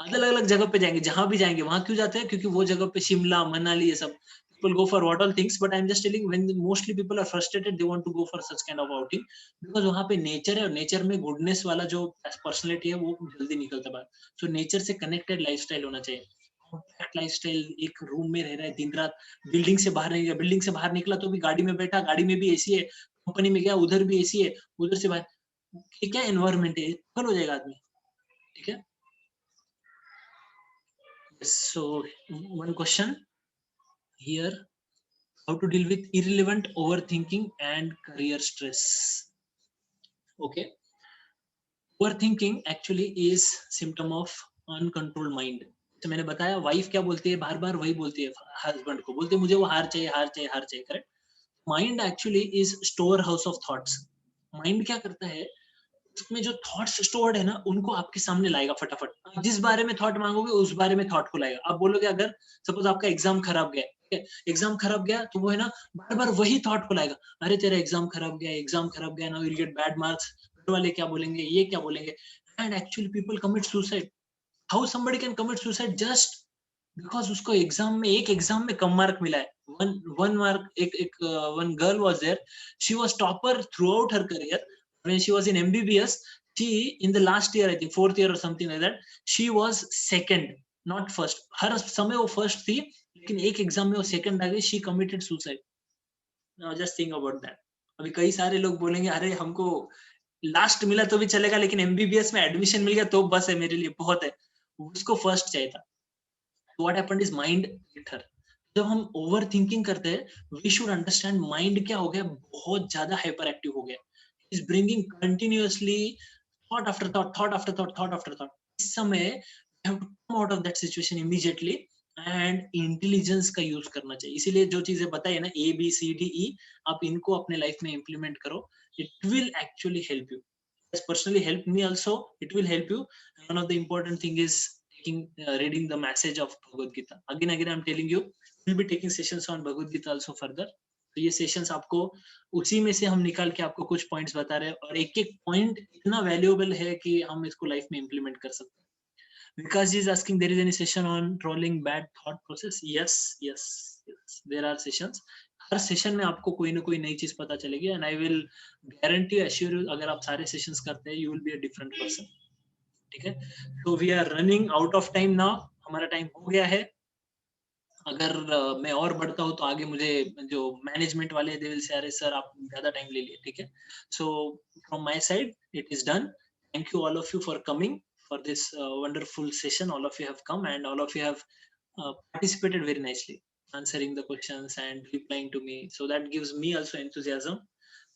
अलग अलग जगह पे जाएंगे, जहां भी जाएंगे वहां क्यों जाते हैं, क्योंकि वो जगह पे शिमला मनाली ये सब people go for what all things, but I'm just telling when mostly people are frustrated they want to go for such kind of outing because वहां पे नेचर है और नेचर में गुडनेस वाला जो पर्सनालिटी है वो जल्दी निकलता है. सो नेचर से कनेक्टेड लाइफस्टाइल होना चाहिए. कॉम्पैक्ट लाइफस्टाइल, एक रूम में रह रहा है दिन रात, बिल्डिंग से बाहर नहीं गया, बिल्डिंग से बाहर निकला तो भी गाड़ी में बैठा, गाड़ी में भी एसी है, कंपनी में गया उधर भी एसी है, उधर से बाहर, ये क्या एनवायरमेंट है, फल हो जाएगा आदमी, ठीक है. So one question here, how to deal with irrelevant overthinking and career stress. Okay, overthinking actually is symptom of uncontrolled mind. तो मैंने बताया वाइफ क्या बोलती है, बार बार वही बोलती है हस्बैंड को, बोलती है मुझे वो हार चाहिए हार चाहिए हार चाहिए, correct. Mind actually is store house of thoughts. Mind क्या करता है, उसमें जो थॉट्स स्टोर्ड है ना उनको आपके सामने लाएगा फटाफट. आप जिस बारे में थॉट मांगोगे उस बारे में थॉट को लाएगा. आप बोलोगे अगर सपोज आपका एग्जाम खराब गया, एग्जाम खराब गया तो वो है ना बार बार वही थॉट को लाएगा, अरे तेरा एग्जाम खराब गया, एग्जाम खराब गया, now you will get bad marks, घर वाले क्या बोलेंगे, ये क्या बोलेंगे. And actually people commit suicide. How somebody can commit suicide just because उसको एग्जाम में, एक एग्जाम में कम मार्क मिला है, वन मार्क. एक one girl was there, she was topper throughout her career. When she was in MBBS, she in the last year, I think fourth year or something like that, she was second, not first. हर समय वो first थी, लेकिन एक exam में वो second आ गई. She committed suicide. Now just think about that. अभी कई सारे लोग बोलेंगे अरे हमको लास्ट मिला तो भी चलेगा, लेकिन MBBS में एडमिशन मिल गया तो बस है मेरे लिए, बहुत है. उसको फर्स्ट चाहिए था. What happened is mind hit her. जब हम ओवर थिंकिंग करते हैं, वी शुड अंडरस्टैंड माइंड क्या हो गया, बहुत ज्यादा हाइपर एक्टिव हो गया. is bringing continuously thought after thought, thought after thought, thought after thought. इस समय we have to come out of that situation immediately and intelligence का यूज करना चाहिए. इसीलिए जो चीजें बताई ना ABCDE, आप इनको अपने लाइफ में इम्प्लीमेंट करो. It will actually help you. It has personally helped me also. It will help you. One of the important thing is reading the message of Bhagavad Gita. Again I'm telling you, we'll be taking sessions on Bhagavad Gita also further. तो ये sessions आपको उसी में से हम निकाल के आपको कुछ पॉइंट्स बता रहे हैं, और एक एक पॉइंट इतना वैल्यूएबल है कि हम इसको लाइफ में इंप्लीमेंट कर सकते हैं. Vikas ji is asking there is any session on trolling bad thought process. Yes yes yes, there are sessions. हर सेशन में आपको कोई ना कोई नई चीज पता चलेगी and I will guarantee assure you, अगर आप सारे सेशंस करते हैं you will be a different person. ठीक है, तो we are running out of time now, हमारा टाइम हो गया है. अगर मैं और बढ़ता हूँ तो आगे मुझे जो मैनेजमेंट वाले दे विल से अरे सर आप ज्यादा टाइम ले लिए. ठीक है, so from my side it is done. Thank you all of you for coming for this wonderful session. All of you have come and all of you have participated very nicely, answering the questions and replying to me, so that gives me also enthusiasm.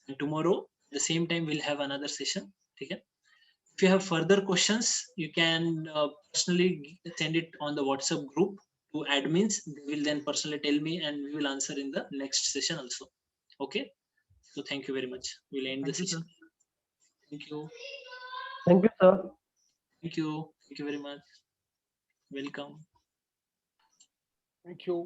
And tomorrow the same time we'll have another session. ठीक है, if you have further questions you can personally send it on the WhatsApp group to admins. They will then personally tell me and we will answer in the next session also. Okay, so thank you very much. We'll end the session. Thank you. Thank you, sir. Thank you very much. Welcome. Thank you.